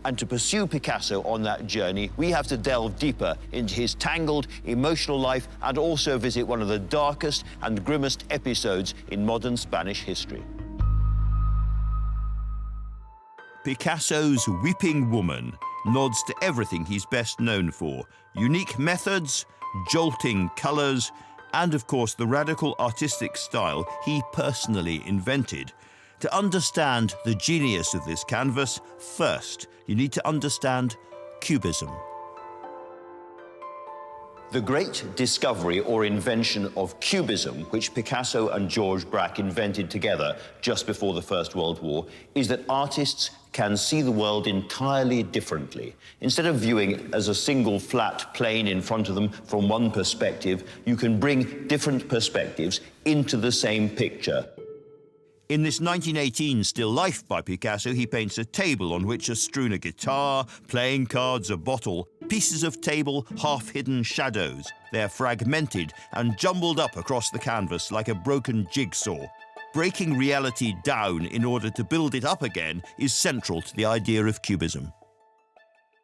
And to pursue Picasso on that journey, we have to delve deeper into his tangled emotional life and also visit one of the darkest and grimmest episodes in modern Spanish history. Picasso's Weeping Woman nods to everything he's best known for: unique methods, jolting colors, and of course the radical artistic style he personally invented. To understand the genius of this canvas, first, you need to understand Cubism. The great discovery or invention of Cubism, which Picasso and Georges Braque invented together just before the First World War, is that artists can see the world entirely differently. Instead of viewing as a single flat plane in front of them from one perspective, you can bring different perspectives into the same picture. In this 1918 still life by Picasso, he paints a table on which are strewn a guitar, playing cards, a bottle, pieces of table, half-hidden shadows. They're fragmented and jumbled up across the canvas like a broken jigsaw. Breaking reality down in order to build it up again is central to the idea of Cubism.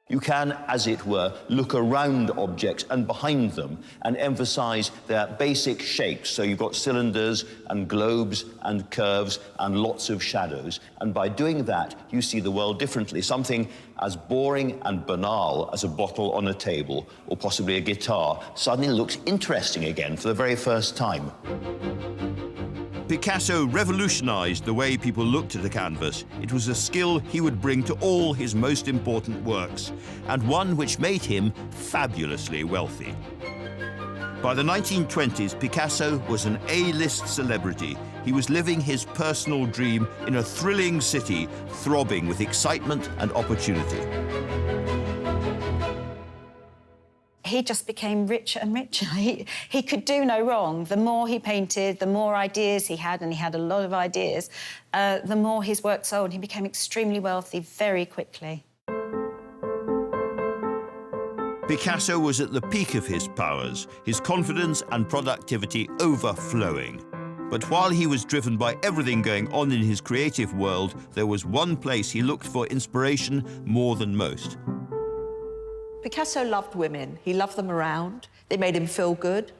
You can, as it were, look around objects and behind them and emphasize their basic shapes. So you've got cylinders and globes and curves and lots of shadows. And by doing that, you see the world differently. Something as boring and banal as a bottle on a table or possibly a guitar suddenly looks interesting again for the very first time. Picasso revolutionized the way people looked at a canvas. It was a skill he would bring to all his most important works, and one which made him fabulously wealthy. By the 1920s, Picasso was an A-list celebrity. He was living his personal dream in a thrilling city, throbbing with excitement and opportunity. He just became richer and richer. He could do no wrong. The more he painted, the more ideas he had, and he had a lot of ideas, the more his work sold. He became extremely wealthy very quickly. Picasso was at the peak of his powers, his confidence and productivity overflowing. But while he was driven by everything going on in his creative world, there was one place he looked for inspiration more than most. Picasso loved women. He loved them around. They made him feel good.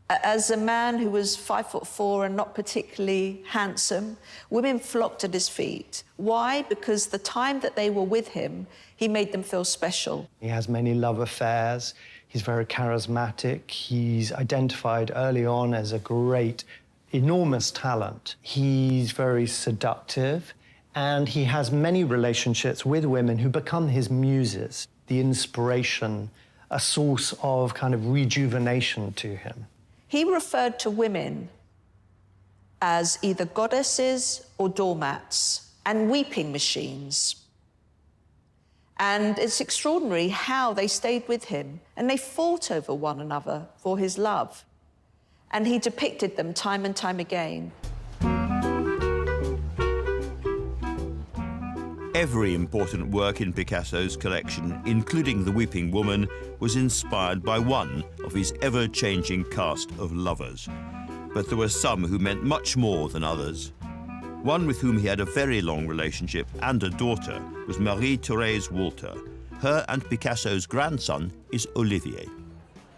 As a man who was 5'4" and not particularly handsome, women flocked at his feet. Why? Because the time that they were with him, he made them feel special. He has many love affairs. He's very charismatic. He's identified early on as a great, enormous talent. He's very seductive, and he has many relationships with women who become his muses, the inspiration, a source of kind of rejuvenation to him. He referred to women as either goddesses or doormats and weeping machines. And it's extraordinary how they stayed with him, and they fought over one another for his love. And he depicted them time and time again. Every important work in Picasso's collection, including The Weeping Woman, was inspired by one of his ever-changing cast of lovers. But there were some who meant much more than others. One with whom he had a very long relationship and a daughter was Marie-Thérèse Walter. Her and Picasso's grandson is Olivier.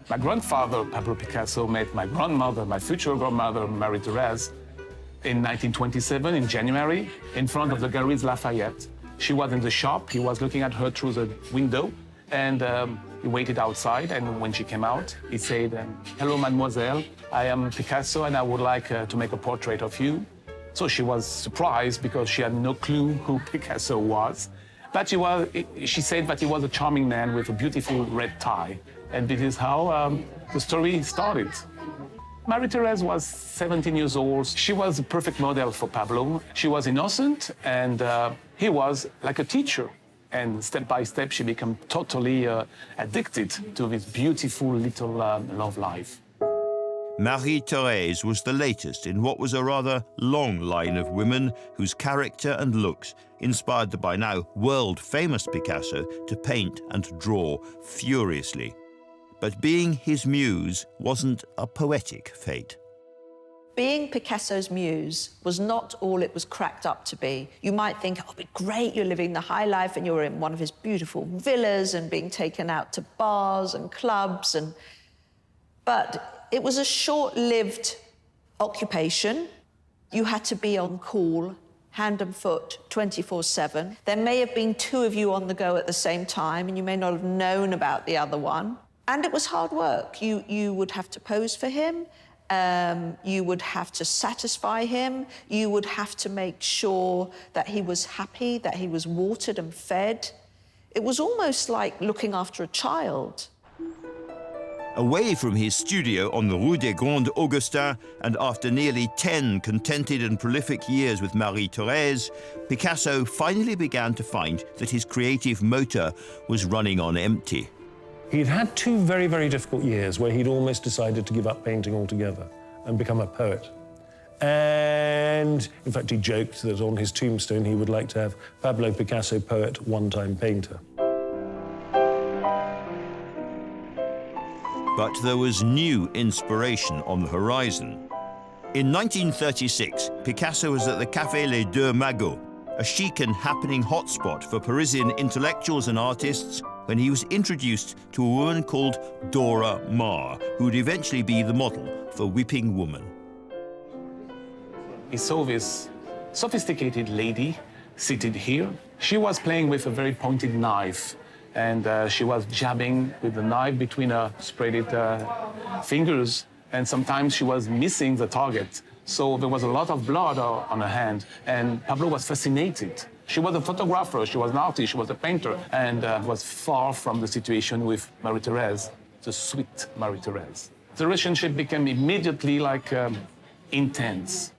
My grandfather, Pablo Picasso, met my grandmother, my future grandmother, Marie-Thérèse, in 1927, in January, in front of the Galeries Lafayette. She was in the shop, he was looking at her through the window, and he waited outside, and when she came out, he said, "Hello, mademoiselle, I am Picasso, and I would like to make a portrait of you." So she was surprised because she had no clue who Picasso was. But she said that he was a charming man with a beautiful red tie, and this is how the story started. Marie-Thérèse was 17 years old. She was a perfect model for Pablo. She was innocent, and he was like a teacher. And step by step, she became totally addicted to this beautiful little love life. Marie-Thérèse was the latest in what was a rather long line of women whose character and looks inspired the by now world-famous Picasso to paint and draw furiously. But being his muse wasn't a poetic fate. Being Picasso's muse was not all it was cracked up to be. You might think, oh, but great, you're living the high life and you're in one of his beautiful villas and being taken out to bars and clubs. But it was a short-lived occupation. You had to be on call, hand and foot, 24/7. There may have been two of you on the go at the same time, and you may not have known about the other one. And it was hard work. You would have to pose for him. You would have to satisfy him. You would have to make sure that he was happy, that he was watered and fed. It was almost like looking after a child. Away from his studio on the Rue des Grands Augustins, and after nearly 10 contented and prolific years with Marie-Thérèse, Picasso finally began to find that his creative motor was running on empty. He'd had two very, very difficult years where he'd almost decided to give up painting altogether and become a poet. And in fact, he joked that on his tombstone he would like to have Pablo Picasso, poet, one-time painter. But there was new inspiration on the horizon. In 1936, Picasso was at the Café Les Deux Magots, a chic and happening hotspot for Parisian intellectuals and artists, when he was introduced to a woman called Dora Maar, who would eventually be the model for Weeping Woman. He saw this sophisticated lady seated here. She was playing with a very pointed knife, and she was jabbing with the knife between her spreaded fingers, and sometimes she was missing the target. So there was a lot of blood on her hand, and Pablo was fascinated. She was a photographer, she was an artist, she was a painter, and was far from the situation with Marie-Thérèse, the sweet Marie-Thérèse. The relationship became immediately like intense.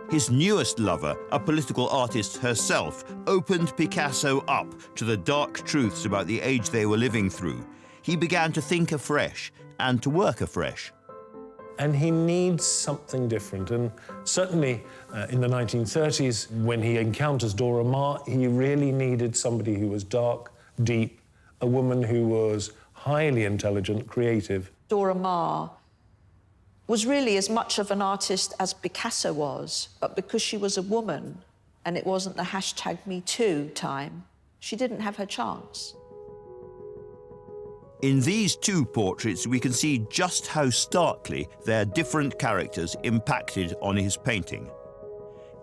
His newest lover, a political artist herself, opened Picasso up to the dark truths about the age they were living through. He began to think afresh and to work afresh. And he needs something different. And certainly in the 1930s, when he encounters Dora Maar, he really needed somebody who was dark, deep, a woman who was highly intelligent, creative. Dora Maar was really as much of an artist as Picasso was, but because she was a woman and it wasn't the #MeToo time, she didn't have her chance. In these two portraits, we can see just how starkly their different characters impacted on his painting.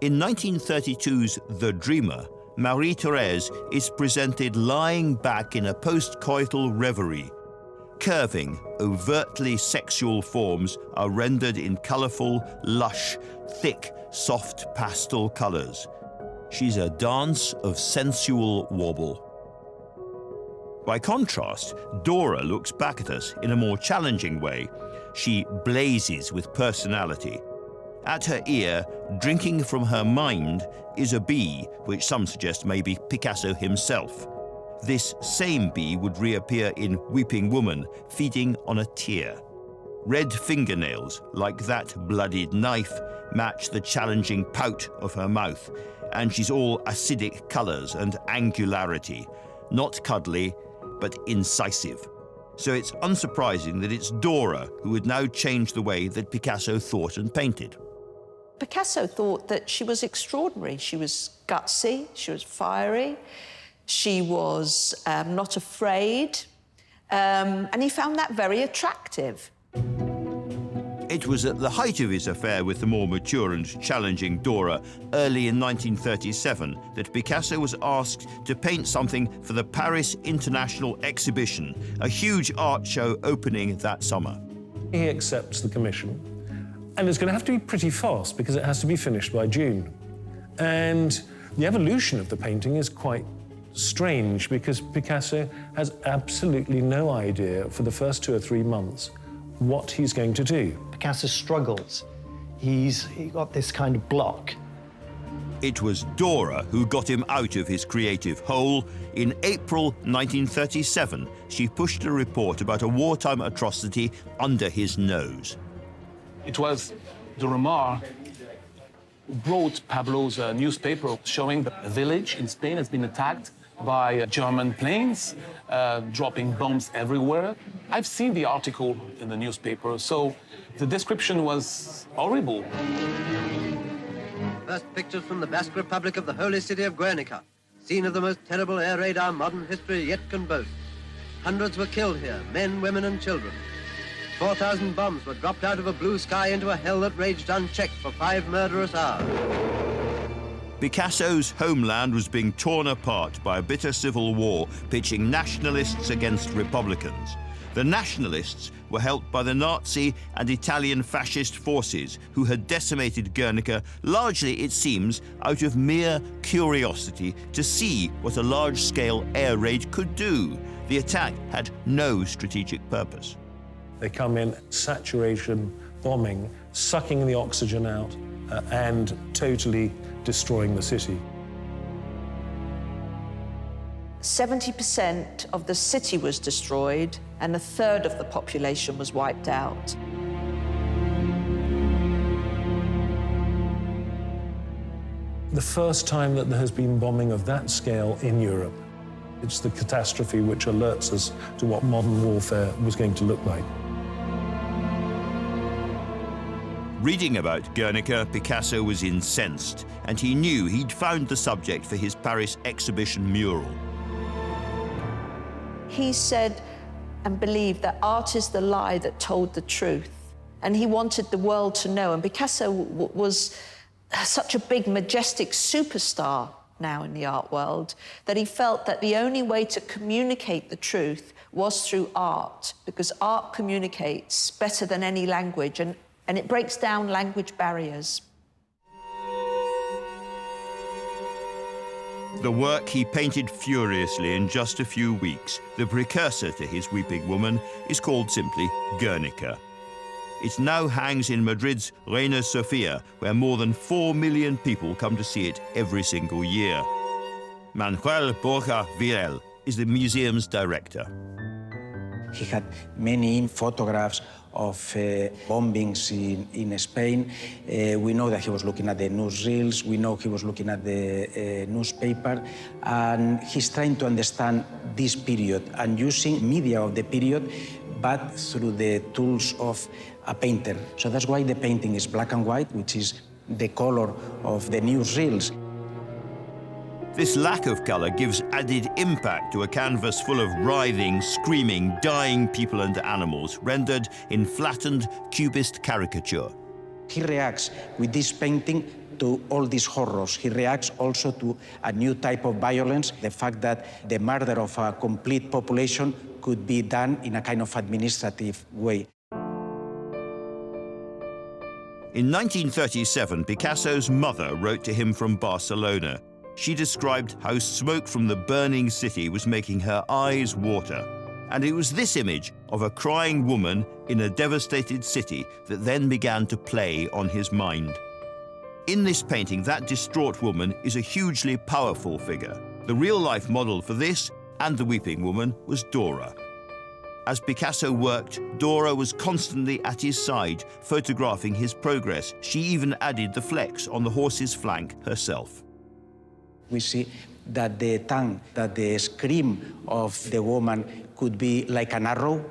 In 1932's The Dreamer, Marie-Thérèse is presented lying back in a post-coital reverie. Curving, overtly sexual forms are rendered in colourful, lush, thick, soft pastel colours. She's a dance of sensual wobble. By contrast, Dora looks back at us in a more challenging way. She blazes with personality. At her ear, drinking from her mind, is a bee, which some suggest may be Picasso himself. This same bee would reappear in Weeping Woman, feeding on a tear. Red fingernails, like that bloodied knife, match the challenging pout of her mouth, and she's all acidic colours and angularity, not cuddly, but incisive. So it's unsurprising that it's Dora who would now change the way that Picasso thought and painted. Picasso thought that she was extraordinary. She was gutsy, she was fiery, she was not afraid, and he found that very attractive. It was at the height of his affair with the more mature and challenging Dora, early in 1937, that Picasso was asked to paint something for the Paris International Exhibition, a huge art show opening that summer. He accepts the commission, and it's going to have to be pretty fast because it has to be finished by June. And the evolution of the painting is quite strange because Picasso has absolutely no idea for the first 2 or 3 months what he's going to do. Picasso struggles. He got this kind of block. It was Dora who got him out of his creative hole. In April 1937, she pushed a report about a wartime atrocity under his nose. It was Dora Maar who brought Pablo's newspaper showing that a village in Spain has been attacked by German planes, dropping bombs everywhere. I've seen the article in the newspaper, so the description was horrible. First pictures from the Basque Republic of the holy city of Guernica, scene of the most terrible air raid our modern history yet can boast. Hundreds were killed here, men, women, and children. 4,000 bombs were dropped out of a blue sky into a hell that raged unchecked for 5 murderous hours. Picasso's homeland was being torn apart by a bitter civil war, pitching nationalists against republicans. The nationalists were helped by the Nazi and Italian fascist forces, who had decimated Guernica, largely, it seems, out of mere curiosity to see what a large-scale air raid could do. The attack had no strategic purpose. They come in, saturation, bombing, sucking the oxygen out, and totally destroying the city. 70% of the city was destroyed and 1/3 of the population was wiped out. The first time that there has been bombing of that scale in Europe. It's the catastrophe which alerts us to what modern warfare was going to look like. Reading about Guernica, Picasso was incensed, and he knew he'd found the subject for his Paris exhibition mural. He said and believed that art is the lie that told the truth, and he wanted the world to know. And Picasso was such a big, majestic superstar now in the art world that he felt that the only way to communicate the truth was through art, because art communicates better than any language, and and it breaks down language barriers. The work he painted furiously in just a few weeks, the precursor to his Weeping Woman, is called simply Guernica. It now hangs in Madrid's Reina Sofia, where more than 4 million people come to see it every single year. Manuel Borja Virel is the museum's director. He had many photographs of bombings in Spain. We know that he was looking at the newsreels, we know he was looking at the newspaper, and he's trying to understand this period and using media of the period, but through the tools of a painter. So that's why the painting is black and white, which is the color of the newsreels. This lack of colour gives added impact to a canvas full of writhing, screaming, dying people and animals, rendered in flattened, cubist caricature. He reacts with this painting to all these horrors. He reacts also to a new type of violence, the fact that the murder of a complete population could be done in a kind of administrative way. In 1937, Picasso's mother wrote to him from Barcelona. She described how smoke from the burning city was making her eyes water. And it was this image of a crying woman in a devastated city that then began to play on his mind. In this painting, that distraught woman is a hugely powerful figure. The real-life model for this and the Weeping Woman was Dora. As Picasso worked, Dora was constantly at his side, photographing his progress. She even added the flex on the horse's flank herself. We see that the tongue, that the scream of the woman could be like an arrow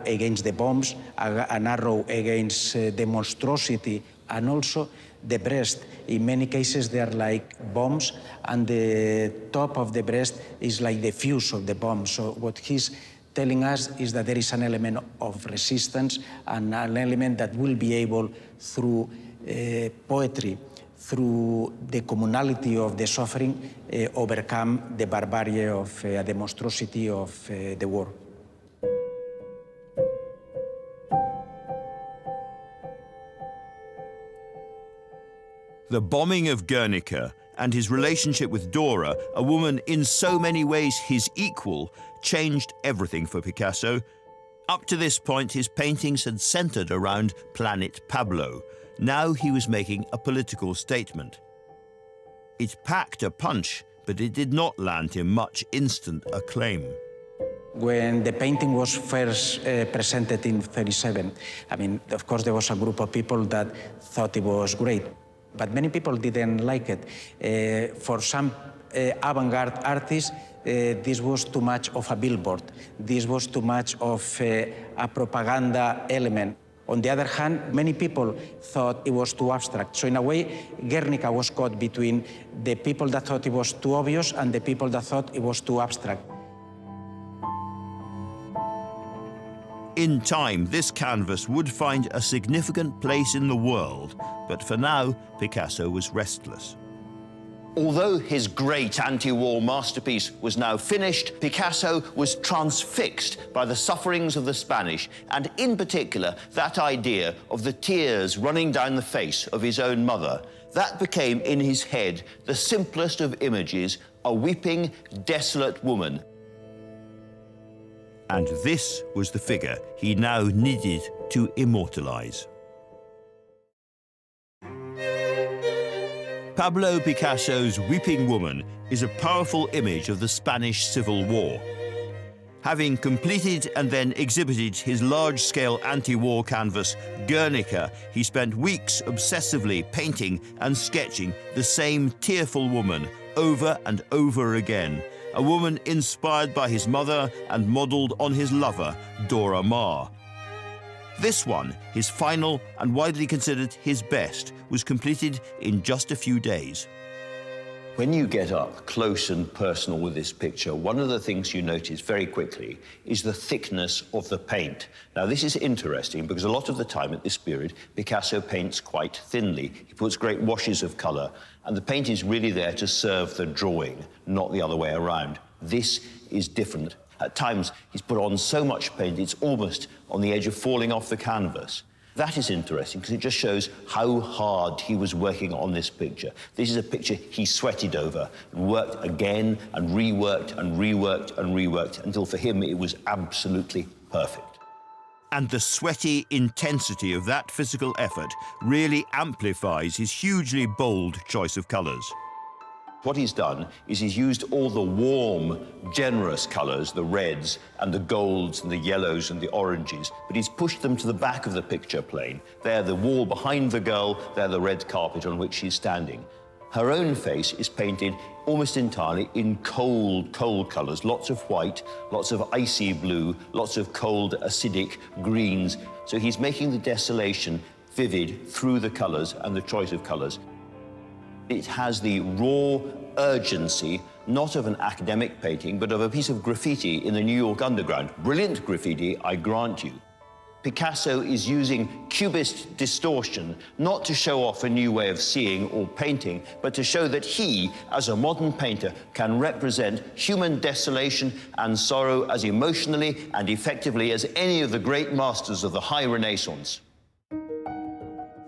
against the bombs, an arrow against the monstrosity, and also the breast. In many cases, they are like bombs, and the top of the breast is like the fuse of the bomb. So what he's telling us is that there is an element of resistance and an element that will be able, through poetry, through the communality of the suffering, overcome the barbarity of the monstrosity of the war. The bombing of Guernica and his relationship with Dora, a woman in so many ways his equal, changed everything for Picasso. Up to this point, his paintings had centered around Planet Pablo. Now he was making a political statement. It packed a punch, but it did not land him much instant acclaim. When the painting was first presented in 1937, I mean, of course, there was a group of people that thought it was great, but many people didn't like it. For some avant-garde artists, this was too much of a billboard. This was too much of a propaganda element. On the other hand, many people thought it was too abstract. So in a way, Guernica was caught between the people that thought it was too obvious and the people that thought it was too abstract. In time, this canvas would find a significant place in the world, but for now, Picasso was restless. Although his great anti-war masterpiece was now finished, Picasso was transfixed by the sufferings of the Spanish, and in particular, that idea of the tears running down the face of his own mother. That became in his head the simplest of images, a weeping, desolate woman. And this was the figure he now needed to immortalize. Pablo Picasso's Weeping Woman is a powerful image of the Spanish Civil War. Having completed and then exhibited his large-scale anti-war canvas, Guernica, he spent weeks obsessively painting and sketching the same tearful woman over and over again, a woman inspired by his mother and modelled on his lover, Dora Maar. This one, his final and widely considered his best, was completed in just a few days. When you get up close and personal with this picture, one of the things you notice very quickly is the thickness of the paint. Now, this is interesting because a lot of the time at this period, Picasso paints quite thinly. He puts great washes of colour, and the paint is really there to serve the drawing, not the other way around. This is different. At times, he's put on so much paint, it's almost on the edge of falling off the canvas. That is interesting because it just shows how hard he was working on this picture. This is a picture he sweated over and worked again and reworked and reworked and reworked until for him it was absolutely perfect. And the sweaty intensity of that physical effort really amplifies his hugely bold choice of colours. What he's done is he's used all the warm, generous colours, the reds and the golds and the yellows and the oranges, but he's pushed them to the back of the picture plane. They're the wall behind the girl, they're the red carpet on which she's standing. Her own face is painted almost entirely in cold, cold colours, lots of white, lots of icy blue, lots of cold, acidic greens. So he's making the desolation vivid through the colours and the choice of colours. It has the raw urgency, not of an academic painting, but of a piece of graffiti in the New York Underground. Brilliant graffiti, I grant you. Picasso is using cubist distortion, not to show off a new way of seeing or painting, but to show that he, as a modern painter, can represent human desolation and sorrow as emotionally and effectively as any of the great masters of the High Renaissance.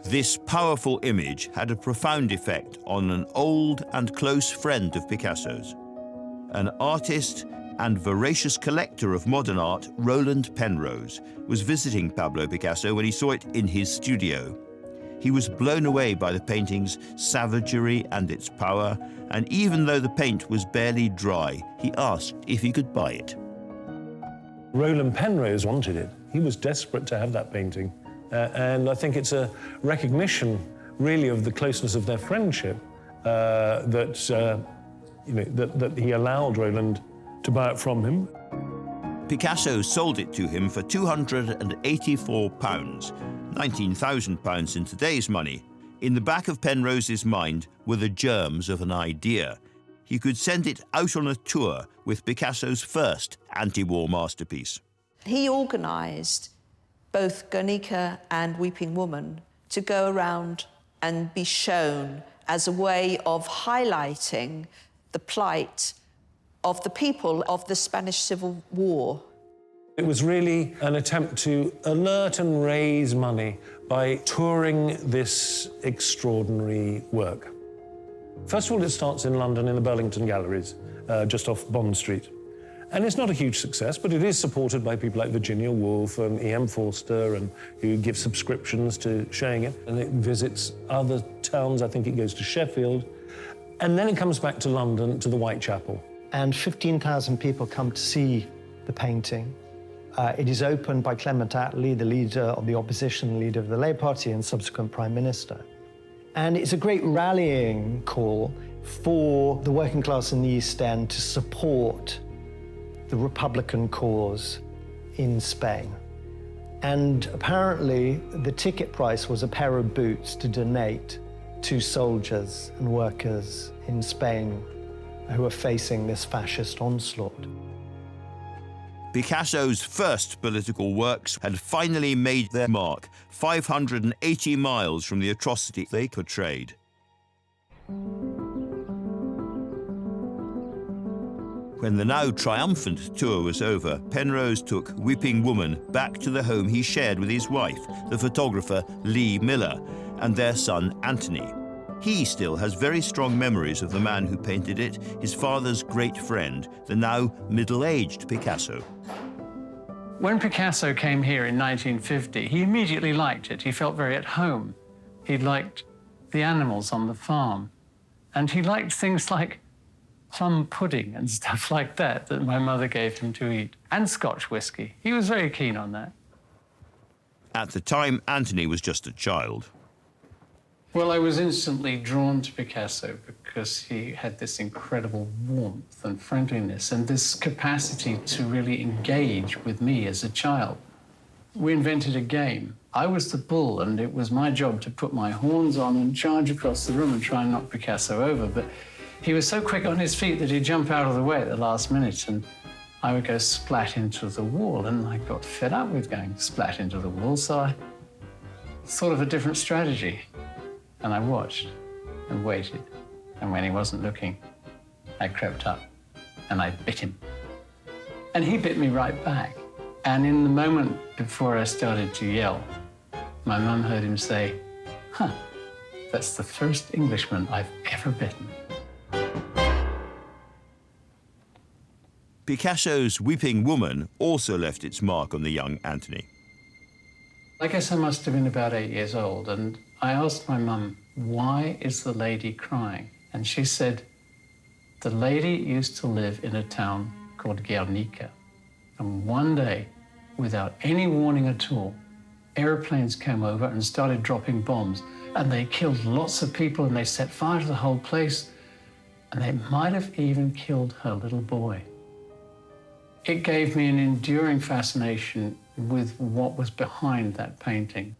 This powerful image had a profound effect on an old and close friend of Picasso's. An artist and voracious collector of modern art, Roland Penrose, was visiting Pablo Picasso when he saw it in his studio. He was blown away by the painting's savagery and its power, and even though the paint was barely dry, he asked if he could buy it. Roland Penrose wanted it. He was desperate to have that painting. And I think it's a recognition, really, of the closeness of their friendship that he allowed Roland to buy it from him. Picasso sold it to him for £284, £19,000 in today's money. In the back of Penrose's mind were the germs of an idea. He could send it out on a tour with Picasso's first anti-war masterpiece. He organised both Guernica and Weeping Woman to go around and be shown as a way of highlighting the plight of the people of the Spanish Civil War. It was really an attempt to alert and raise money by touring this extraordinary work. First of all, it starts in London in the Burlington Galleries, just off Bond Street. And it's not a huge success, but it is supported by people like Virginia Woolf and E.M. Forster, and who give subscriptions to showing it. And it visits other towns. I think it goes to Sheffield. And then it comes back to London, to the Whitechapel. And 15,000 people come to see the painting. It is opened by Clement Attlee, the leader of the opposition, leader of the Labour Party and subsequent Prime Minister. And it's a great rallying call for the working class in the East End to support the Republican cause in Spain. And apparently the ticket price was a pair of boots to donate to soldiers and workers in Spain who are facing this fascist onslaught. Picasso's first political works had finally made their mark, 580 miles from the atrocity they portrayed. When the now triumphant tour was over, Penrose took Weeping Woman back to the home he shared with his wife, the photographer Lee Miller, and their son Anthony. He still has very strong memories of the man who painted it, his father's great friend, the now middle-aged Picasso. When Picasso came here in 1950, he immediately liked it. He felt very at home. He liked the animals on the farm. And he liked things like plum pudding and stuff like that that my mother gave him to eat, and Scotch whiskey. He was very keen on that. At the time, Anthony was just a child. Well, I was instantly drawn to Picasso because he had this incredible warmth and friendliness and this capacity to really engage with me as a child. We invented a game. I was the bull, and it was my job to put my horns on and charge across the room and try and knock Picasso over, but he was so quick on his feet that he'd jump out of the way at the last minute, and I would go splat into the wall, and I got fed up with going splat into the wall, so I thought of a different strategy. And I watched and waited, and when he wasn't looking, I crept up and I bit him. And he bit me right back. And in the moment before I started to yell, My mum heard him say, "Huh, that's the first Englishman I've ever bitten." Picasso's Weeping Woman also left its mark on the young Anthony. I guess I must have been about 8 years old, and I asked my mum, "Why is the lady crying?" And she said, "The lady used to live in a town called Guernica. And one day, without any warning at all, airplanes came over and started dropping bombs, and they killed lots of people, and they set fire to the whole place, and they might have even killed her little boy." It gave me an enduring fascination with what was behind that painting.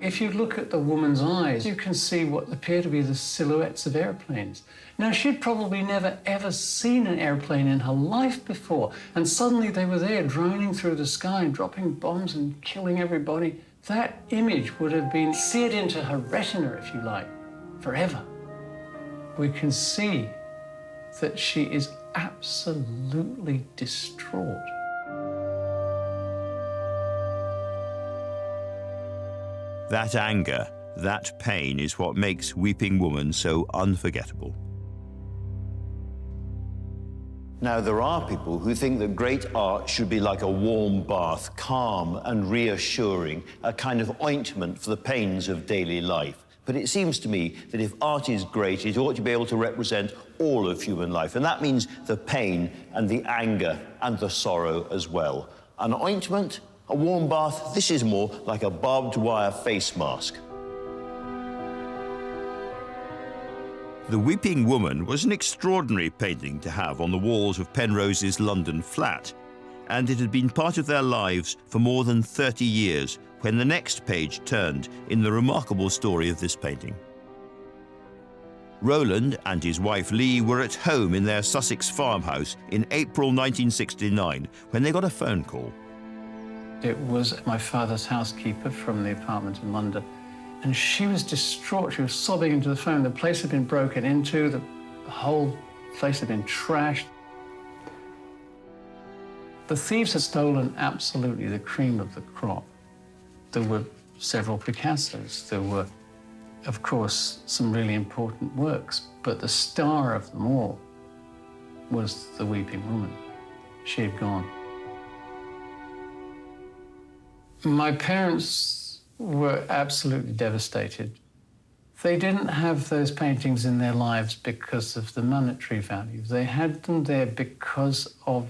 If you look at the woman's eyes, you can see what appear to be the silhouettes of airplanes. Now, she'd probably never, ever seen an airplane in her life before, and suddenly they were there droning through the sky and dropping bombs and killing everybody. That image would have been seared into her retina, if you like, forever. We can see that she is absolutely distraught. That anger, that pain is what makes Weeping Woman so unforgettable. Now, there are people who think that great art should be like a warm bath, calm and reassuring, a kind of ointment for the pains of daily life. But it seems to me that if art is great, it ought to be able to represent all of human life. And that means the pain and the anger and the sorrow as well. An ointment, a warm bath, this is more like a barbed wire face mask. The Weeping Woman was an extraordinary painting to have on the walls of Penrose's London flat, and it had been part of their lives for more than 30 years when the next page turned in the remarkable story of this painting. Roland and his wife Lee were at home in their Sussex farmhouse in April 1969 when they got a phone call. It was my father's housekeeper from the apartment in London, and she was distraught. She was sobbing into the phone. The place had been broken into, the whole place had been trashed. The thieves had stolen absolutely the cream of the crop. There were several Picassos. There were, of course, some really important works, but the star of them all was the Weeping Woman. She had gone. My parents were absolutely devastated. They didn't have those paintings in their lives because of the monetary value. They had them there because of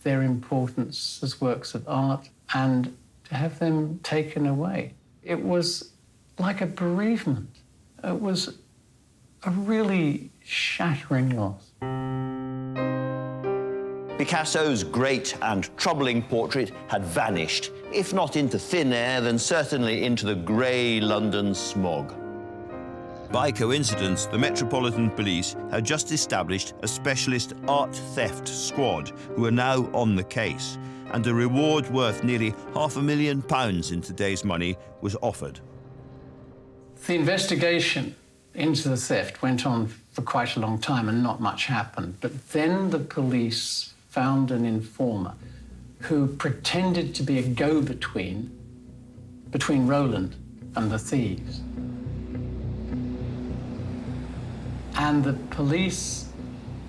their importance as works of art, and to have them taken away, it was like a bereavement. It was a really shattering loss. Picasso's great and troubling portrait had vanished, if not into thin air, then certainly into the grey London smog. By coincidence, the Metropolitan Police had just established a specialist art theft squad who are now on the case, and a reward worth nearly £500,000 in today's money was offered. The investigation into the theft went on for quite a long time and not much happened. But then the police found an informer who pretended to be a go-between between Roland and the thieves. And the police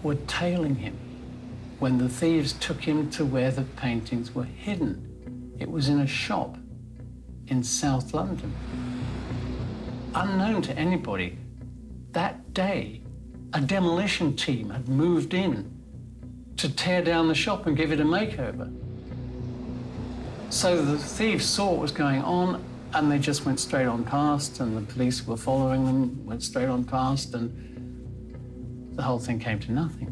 were tailing him when the thieves took him to where the paintings were hidden. It was in a shop in South London. Unknown to anybody, that day, a demolition team had moved in to tear down the shop and give it a makeover. So the thieves saw what was going on, and they just went straight on past, and the police were following them, went straight on past, and the whole thing came to nothing.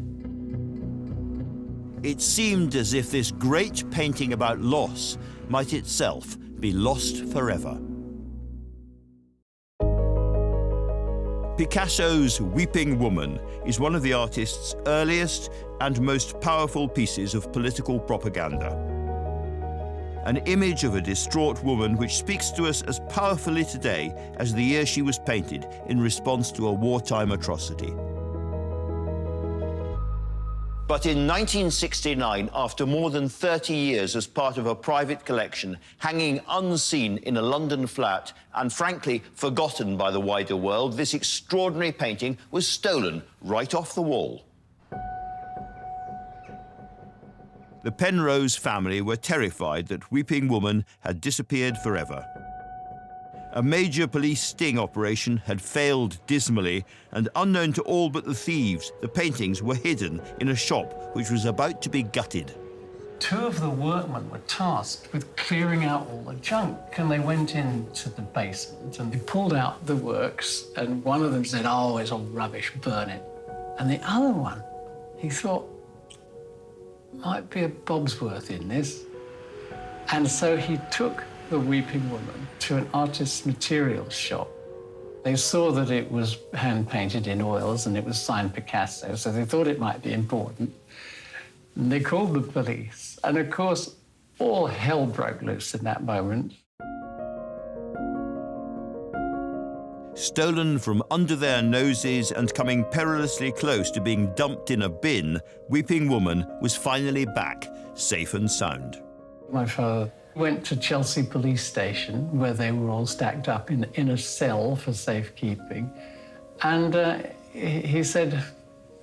It seemed as if this great painting about loss might itself be lost forever. Picasso's Weeping Woman is one of the artist's earliest and most powerful pieces of political propaganda. An image of a distraught woman which speaks to us as powerfully today as the year she was painted in response to a wartime atrocity. But in 1969, after more than 30 years as part of a private collection, hanging unseen in a London flat and frankly forgotten by the wider world, this extraordinary painting was stolen right off the wall. The Penrose family were terrified that Weeping Woman had disappeared forever. A major police sting operation had failed dismally, and unknown to all but the thieves, the paintings were hidden in a shop which was about to be gutted. Two of the workmen were tasked with clearing out all the junk, and they went into the basement and they pulled out the works, and one of them said, "Oh, it's all rubbish, burn it." And the other one, he thought, might be a bob's worth in this. And so he took the Weeping Woman to an artist's materials shop. They saw that it was hand-painted in oils and it was signed Picasso, so they thought it might be important. And they called the police. And of course, all hell broke loose in that moment. Stolen from under their noses and coming perilously close to being dumped in a bin, Weeping Woman was finally back, safe and sound. My father went to Chelsea police station, where they were all stacked up in a cell for safekeeping. And he said,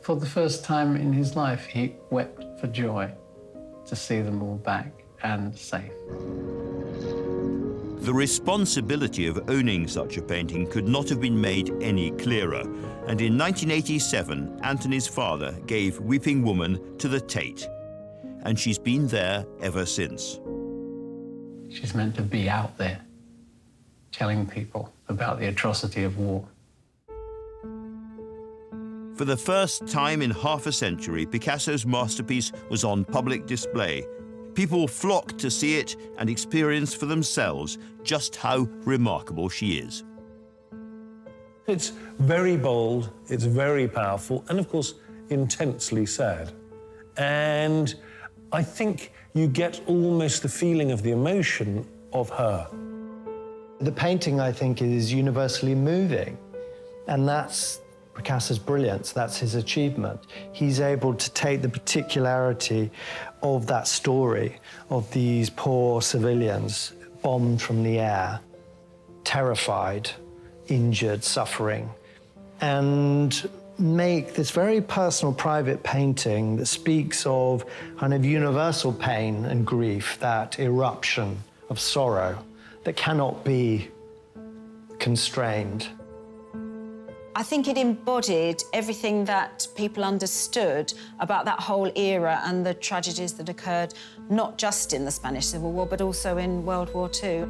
for the first time in his life, he wept for joy to see them all back and safe. The responsibility of owning such a painting could not have been made any clearer. And in 1987, Anthony's father gave Weeping Woman to the Tate. And she's been there ever since. She's meant to be out there, telling people about the atrocity of war. For the first time in half a century, Picasso's masterpiece was on public display. People flocked to see it and experience for themselves just how remarkable she is. It's very bold, it's very powerful, and of course, intensely sad. And I think you get almost the feeling of the emotion of her. The painting, I think, is universally moving, and that's Picasso's brilliance, that's his achievement. He's able to take the particularity of that story of these poor civilians bombed from the air, terrified, injured, suffering, and make this very personal, private painting that speaks of kind of universal pain and grief, that eruption of sorrow that cannot be constrained. I think it embodied everything that people understood about that whole era and the tragedies that occurred, not just in the Spanish Civil War, but also in World War II.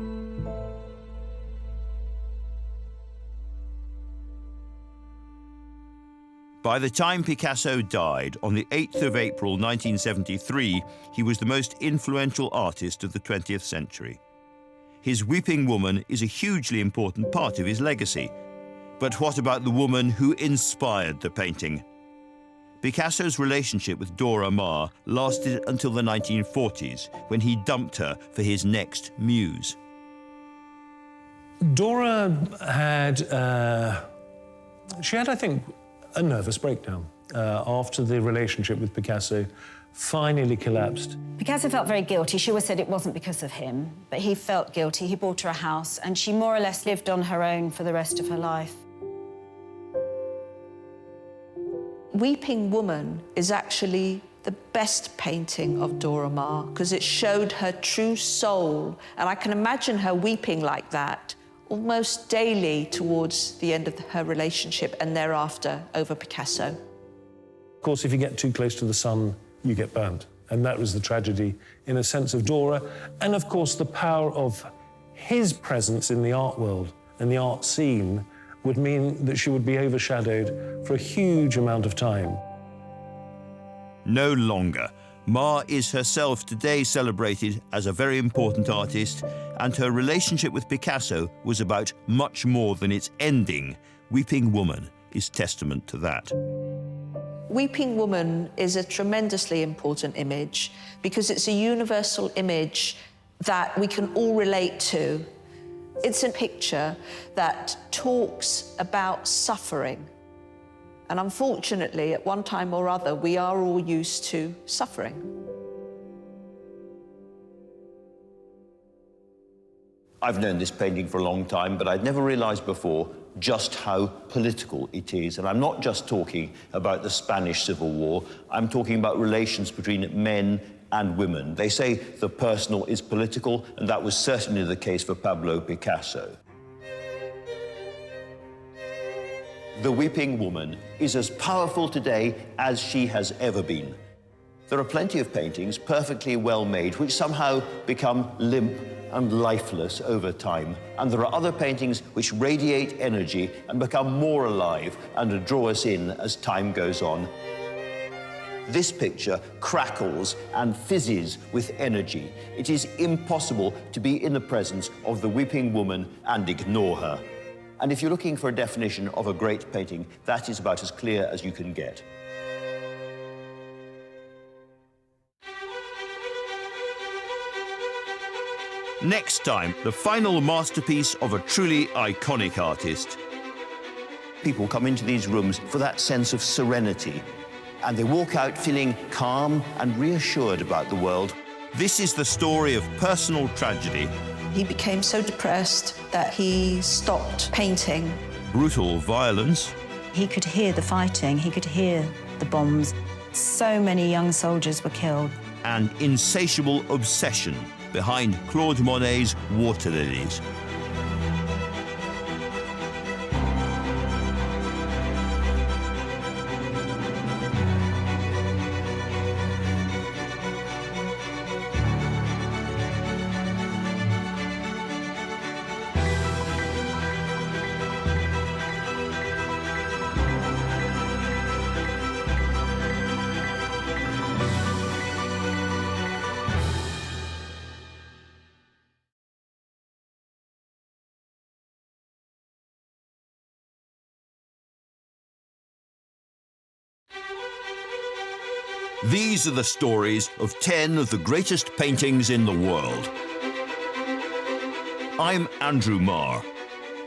By the time Picasso died on the 8th of April 1973, he was the most influential artist of the 20th century. His Weeping Woman is a hugely important part of his legacy. But what about the woman who inspired the painting? Picasso's relationship with Dora Maar lasted until the 1940s, when he dumped her for his next muse. Dora had, I think, a nervous breakdown after the relationship with Picasso finally collapsed. Picasso felt very guilty. She always said it wasn't because of him, but he felt guilty. He bought her a house, and she more or less lived on her own for the rest of her life. Weeping Woman is actually the best painting of Dora Maar because it showed her true soul, and I can imagine her weeping like that almost daily towards the end of her relationship and thereafter over Picasso. Of course, if you get too close to the sun, you get burnt. And that was the tragedy, in a sense, of Dora. And of course, the power of his presence in the art world and the art scene would mean that she would be overshadowed for a huge amount of time. No longer. Maar is herself today celebrated as a very important artist, and her relationship with Picasso was about much more than its ending. Weeping Woman is testament to that. Weeping Woman is a tremendously important image because it's a universal image that we can all relate to. It's a picture that talks about suffering And unfortunately, at one time or other, we are all used to suffering. I've known this painting for a long time, but I'd never realized before just how political it is. And I'm not just talking about the Spanish Civil War, I'm talking about relations between men and women. They say the personal is political, and that was certainly the case for Pablo Picasso. The Weeping Woman is as powerful today as she has ever been. There are plenty of paintings, perfectly well made, which somehow become limp and lifeless over time. And there are other paintings which radiate energy and become more alive and draw us in as time goes on. This picture crackles and fizzes with energy. It is impossible to be in the presence of the Weeping Woman and ignore her. And if you're looking for a definition of a great painting, that is about as clear as you can get. Next time, the final masterpiece of a truly iconic artist. People come into these rooms for that sense of serenity, and they walk out feeling calm and reassured about the world. This is the story of personal tragedy. He became so depressed that he stopped painting. Brutal violence. He could hear the fighting, he could hear the bombs. So many young soldiers were killed. And insatiable obsession behind Claude Monet's Water Lilies. These are the stories of 10 of the greatest paintings in the world. I'm Andrew Marr.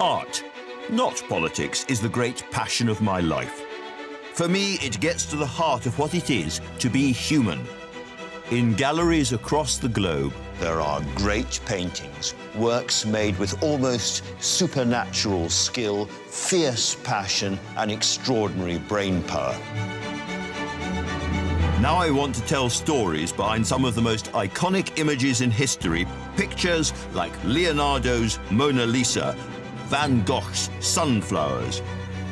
Art, not politics, is the great passion of my life. For me, it gets to the heart of what it is to be human. In galleries across the globe, there are great paintings, works made with almost supernatural skill, fierce passion, and extraordinary brain power. Now I want to tell stories behind some of the most iconic images in history, pictures like Leonardo's Mona Lisa, Van Gogh's Sunflowers,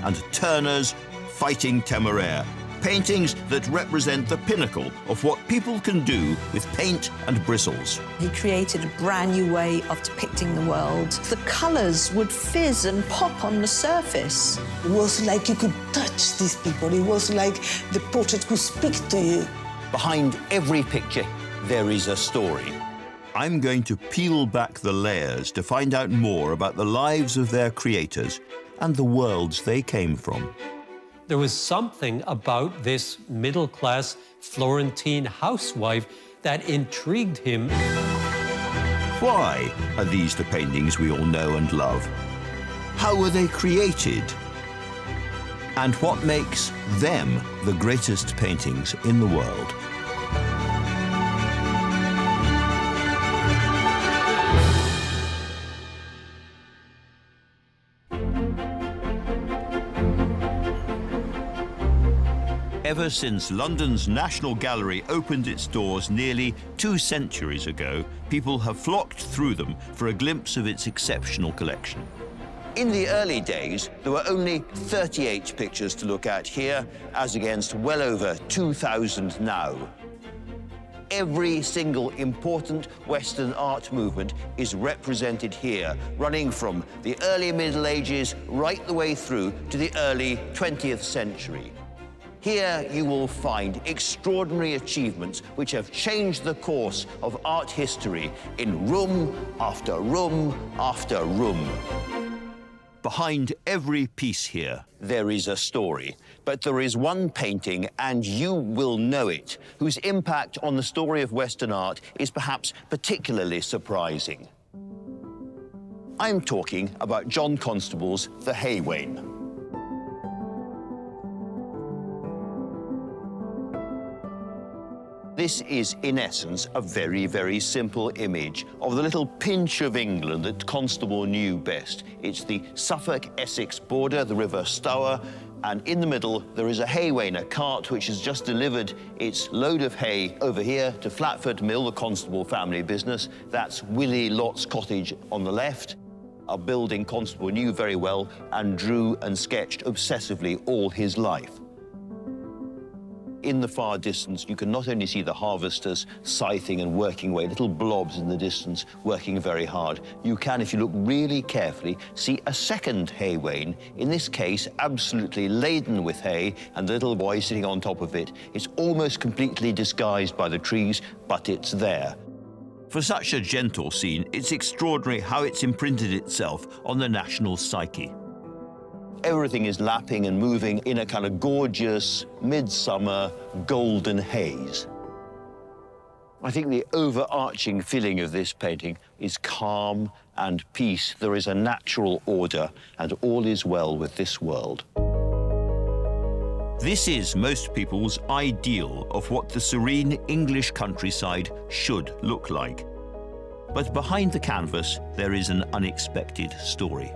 and Turner's Fighting Temeraire, paintings that represent the pinnacle of what people can do with paint and bristles. He created a brand new way of depicting the world. The colours would fizz and pop on the surface. It was like you could touch these people. It was like the portrait could speak to you. Behind every picture, there is a story. I'm going to peel back the layers to find out more about the lives of their creators and the worlds they came from. There was something about this middle-class Florentine housewife that intrigued him. Why are these the paintings we all know and love? How were they created? And what makes them the greatest paintings in the world? Ever since London's National Gallery opened its doors nearly 2 centuries ago, people have flocked through them for a glimpse of its exceptional collection. In the early days, there were only 38 pictures to look at here, as against well over 2,000 now. Every single important Western art movement is represented here, running from the early Middle Ages right the way through to the early 20th century. Here you will find extraordinary achievements which have changed the course of art history in room after room after room. Behind every piece here, there is a story. But there is one painting, and you will know it, whose impact on the story of Western art is perhaps particularly surprising. I'm talking about John Constable's The Hay Wain. This is, in essence, a very, very simple image of the little pinch of England that Constable knew best. It's the Suffolk-Essex border, the River Stour, and in the middle, there is a hay wain, a cart which has just delivered its load of hay over here to Flatford Mill, the Constable family business. That's Willie Lott's cottage on the left, a building Constable knew very well and drew and sketched obsessively all his life. In the far distance, you can not only see the harvesters scything and working away, little blobs in the distance, working very hard. You can, if you look really carefully, see a second hay wain, in this case, absolutely laden with hay, and the little boy sitting on top of it. It's almost completely disguised by the trees, but it's there. For such a gentle scene, it's extraordinary how it's imprinted itself on the national psyche. Everything is lapping and moving in a kind of gorgeous, midsummer, golden haze. I think the overarching feeling of this painting is calm and peace. There is a natural order, and all is well with this world. This is most people's ideal of what the serene English countryside should look like. But behind the canvas, there is an unexpected story.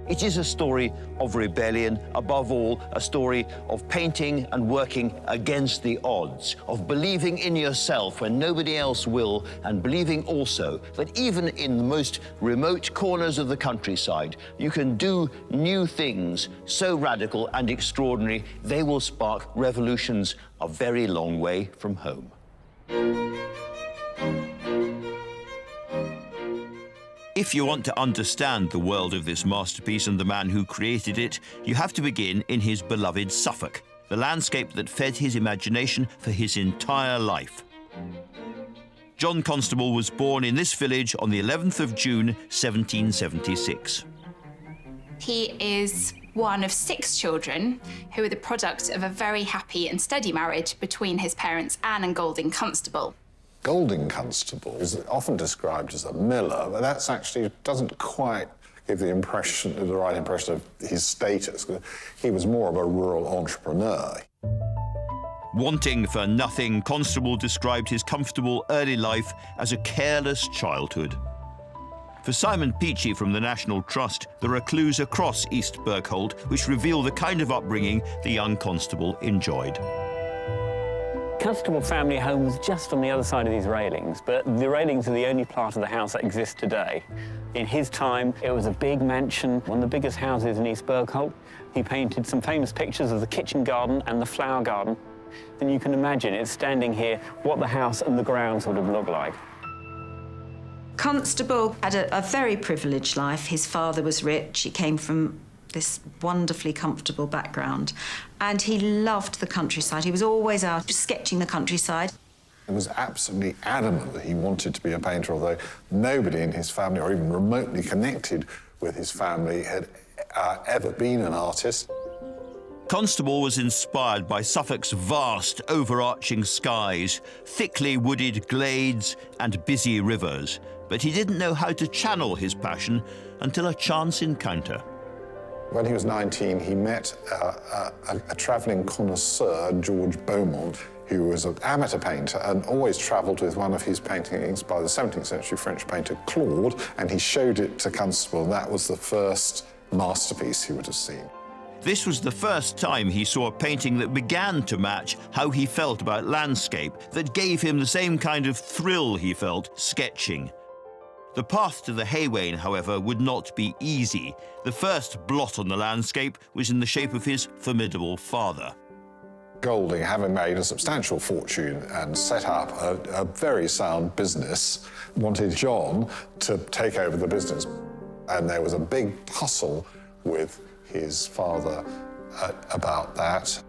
It is a story of rebellion, above all, a story of painting and working against the odds, of believing in yourself when nobody else will, and believing also that even in the most remote corners of the countryside, you can do new things so radical and extraordinary, they will spark revolutions a very long way from home. If you want to understand the world of this masterpiece and the man who created it, you have to begin in his beloved Suffolk, the landscape that fed his imagination for his entire life. John Constable was born in this village on the 11th of June, 1776. He is one of 6 children who are the product of a very happy and steady marriage between his parents Anne and Golding Constable. Golding Constable is often described as a miller, but that's actually doesn't quite give the right impression of his status. He was more of a rural entrepreneur. Wanting for nothing, Constable described his comfortable early life as a careless childhood. For Simon Peachy from the National Trust, there are clues across East Berkholt which reveal the kind of upbringing the young Constable enjoyed. Constable family home was just on the other side of these railings, but the railings are the only part of the house that exists today. In his time, it was a big mansion, one of the biggest houses in East Berkholt. He painted some famous pictures of the kitchen garden and the flower garden. And you can imagine it's standing here, what the house and the grounds would have looked like. Constable had a very privileged life. His father was rich. He came from this wonderfully comfortable background, and he loved the countryside. He was always out just sketching the countryside. He was absolutely adamant that he wanted to be a painter, although nobody in his family, or even remotely connected with his family, had ever been an artist. Constable was inspired by Suffolk's vast, overarching skies, thickly wooded glades and busy rivers, but he didn't know how to channel his passion until a chance encounter. When he was 19, he met a travelling connoisseur, George Beaumont, who was an amateur painter and always travelled with one of his paintings by the 17th century French painter Claude, and he showed it to Constable, and that was the first masterpiece he would have seen. This was the first time he saw a painting that began to match how he felt about landscape, that gave him the same kind of thrill he felt sketching. The path to the hay wain, however, would not be easy. The first blot on the landscape was in the shape of his formidable father. Golding, having made a substantial fortune and set up a very sound business, wanted John to take over the business. And there was a big tussle with his father about that.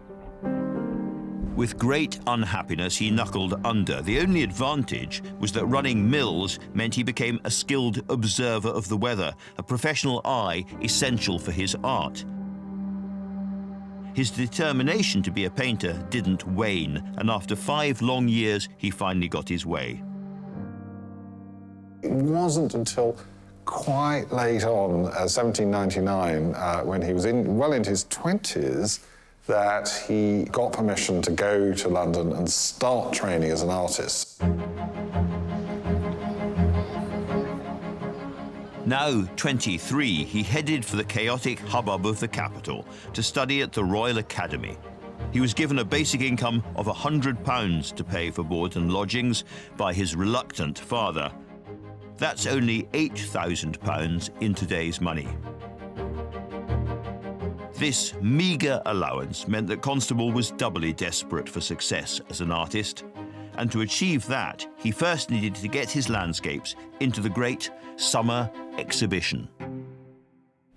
With great unhappiness, he knuckled under. The only advantage was that running mills meant he became a skilled observer of the weather, a professional eye essential for his art. His determination to be a painter didn't wane, and after 5 long years, he finally got his way. It wasn't until quite late on, 1799, when he was well into his 20s, that he got permission to go to London and start training as an artist. Now 23, he headed for the chaotic hubbub of the capital to study at the Royal Academy. He was given a basic income of £100 to pay for board and lodgings by his reluctant father. That's only £8,000 in today's money. This meagre allowance meant that Constable was doubly desperate for success as an artist. And to achieve that, he first needed to get his landscapes into the great summer exhibition.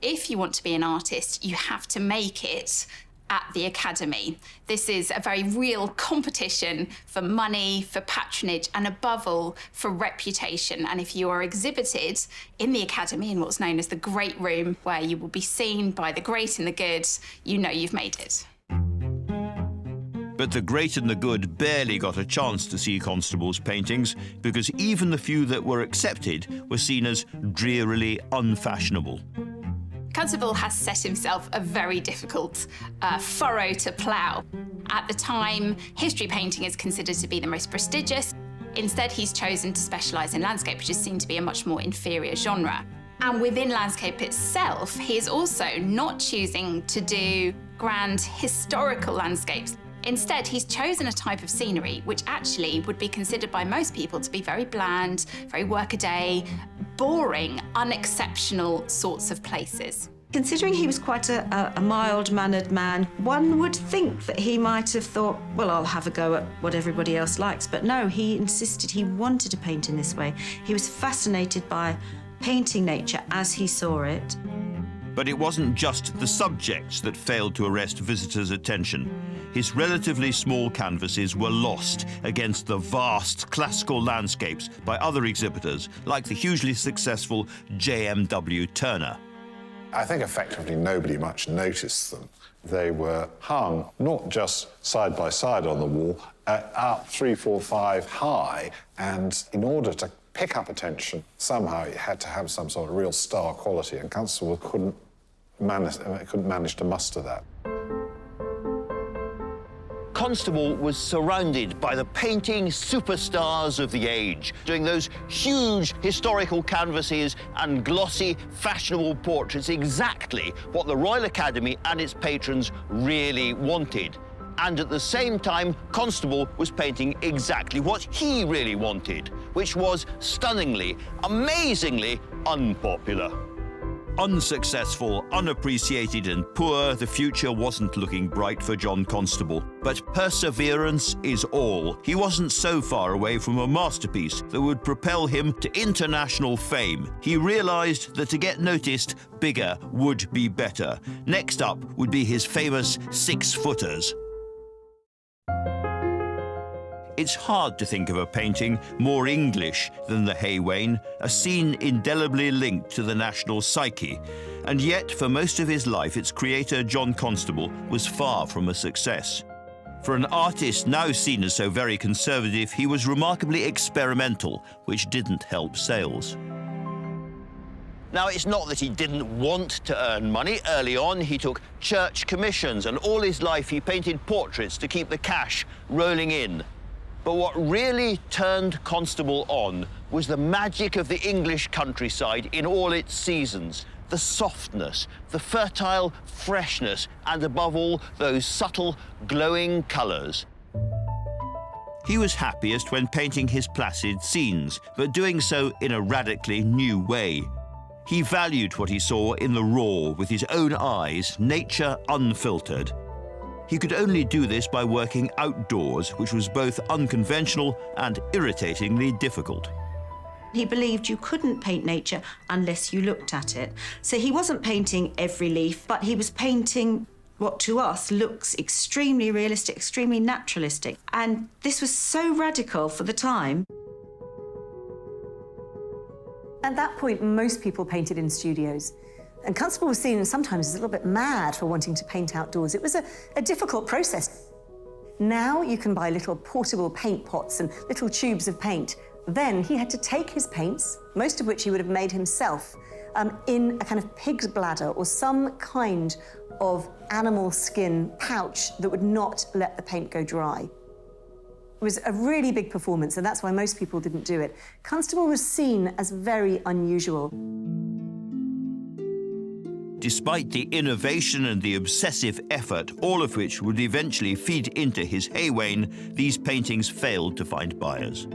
If you want to be an artist, you have to make it at the Academy. This is a very real competition for money, for patronage, and above all, for reputation. And if you are exhibited in the Academy in what's known as the Great Room, where you will be seen by the great and the good, you know you've made it. But the great and the good barely got a chance to see Constable's paintings because even the few that were accepted were seen as drearily unfashionable. Constable has set himself a very difficult furrow to plough. At the time, history painting is considered to be the most prestigious. Instead, he's chosen to specialise in landscape, which is seen to be a much more inferior genre. And within landscape itself, he is also not choosing to do grand historical landscapes. Instead, he's chosen a type of scenery which actually would be considered by most people to be very bland, very workaday, boring, unexceptional sorts of places. Considering he was quite a mild-mannered man, one would think that he might have thought, well, I'll have a go at what everybody else likes. But no, he insisted he wanted to paint in this way. He was fascinated by painting nature as he saw it. But it wasn't just the subjects that failed to arrest visitors' attention. His relatively small canvases were lost against the vast classical landscapes by other exhibitors, like the hugely successful J.M.W. Turner. I think effectively nobody much noticed them. They were hung not just side by side on the wall, up 3, 4, 5 high, and in order to pick up attention, somehow it had to have some sort of real star quality, and Constable couldn't manage to muster that. Constable was surrounded by the painting superstars of the age, doing those huge historical canvases and glossy, fashionable portraits, exactly what the Royal Academy and its patrons really wanted. And at the same time, Constable was painting exactly what he really wanted, which was stunningly, amazingly unpopular. Unsuccessful, unappreciated and poor, the future wasn't looking bright for John Constable. But perseverance is all. He wasn't so far away from a masterpiece that would propel him to international fame. He realised that to get noticed, bigger would be better. Next up would be his famous 6-footers. It's hard to think of a painting more English than the Wain, a scene indelibly linked to the national psyche. And yet, for most of his life, its creator, John Constable, was far from a success. For an artist now seen as so very conservative, he was remarkably experimental, which didn't help sales. Now, it's not that he didn't want to earn money. Early on, he took church commissions, and all his life he painted portraits to keep the cash rolling in. But what really turned Constable on was the magic of the English countryside in all its seasons. The softness, the fertile freshness, and above all, those subtle, glowing colours. He was happiest when painting his placid scenes, but doing so in a radically new way. He valued what he saw in the raw, with his own eyes, nature unfiltered. He could only do this by working outdoors, which was both unconventional and irritatingly difficult. He believed you couldn't paint nature unless you looked at it. So he wasn't painting every leaf, but he was painting what to us looks extremely realistic, extremely naturalistic. And this was so radical for the time. At that point, most people painted in studios. And Constable was seen sometimes as a little bit mad for wanting to paint outdoors. It was a difficult process. Now you can buy little portable paint pots and little tubes of paint. Then he had to take his paints, most of which he would have made himself, in a kind of pig's bladder or some kind of animal skin pouch that would not let the paint go dry. It was a really big performance, and that's why most people didn't do it. Constable was seen as very unusual. Despite the innovation and the obsessive effort, all of which would eventually feed into his Wain, these paintings failed to find buyers.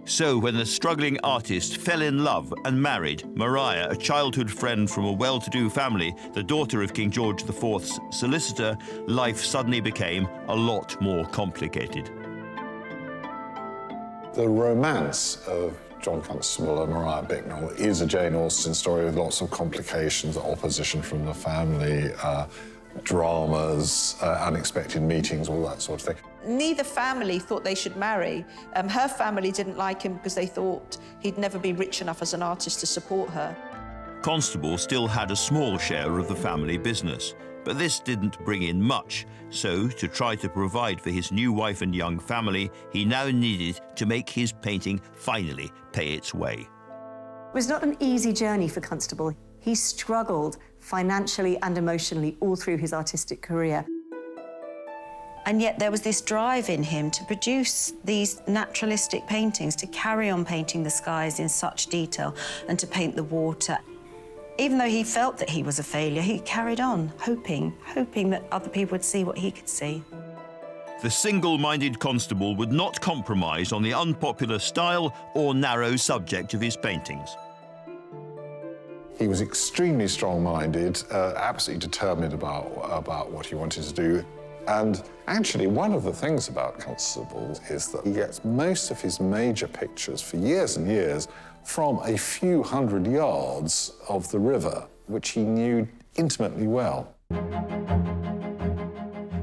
So when the struggling artist fell in love and married Maria, a childhood friend from a well-to-do family, the daughter of King George IV's solicitor, life suddenly became a lot more complicated. The romance of John Constable and Maria Bicknell is a Jane Austen story with lots of complications, opposition from the family, dramas, unexpected meetings, all that sort of thing. Neither family thought they should marry. Her family didn't like him because they thought he'd never be rich enough as an artist to support her. Constable still had a small share of the family business, but this didn't bring in much. So, to try to provide for his new wife and young family, he now needed to make his painting finally pay its way. It was not an easy journey for Constable. He struggled financially and emotionally all through his artistic career. And yet there was this drive in him to produce these naturalistic paintings, to carry on painting the skies in such detail and to paint the water. Even though he felt that he was a failure, he carried on, hoping that other people would see what he could see. The single-minded Constable would not compromise on the unpopular style or narrow subject of his paintings. He was extremely strong-minded, absolutely determined about what he wanted to do. And actually, one of the things about Constable is that he gets most of his major pictures for years and years from a few hundred yards of the river, which he knew intimately well.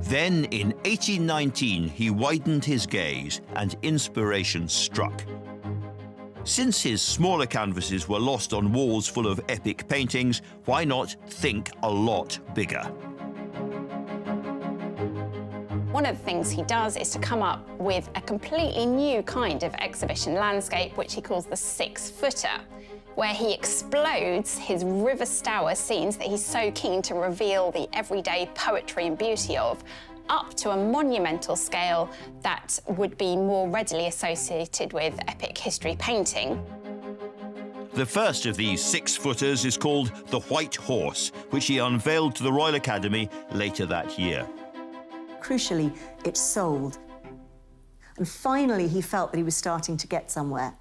Then, in 1819, he widened his gaze and inspiration struck. Since his smaller canvases were lost on walls full of epic paintings, why not think a lot bigger? One of the things he does is to come up with a completely new kind of exhibition landscape, which he calls the 6-footer, where he explodes his River Stour scenes that he's so keen to reveal the everyday poetry and beauty of, up to a monumental scale that would be more readily associated with epic history painting. The first of these 6-footers is called The White Horse, which he unveiled to the Royal Academy later that year. Crucially, it sold. And finally, he felt that he was starting to get somewhere.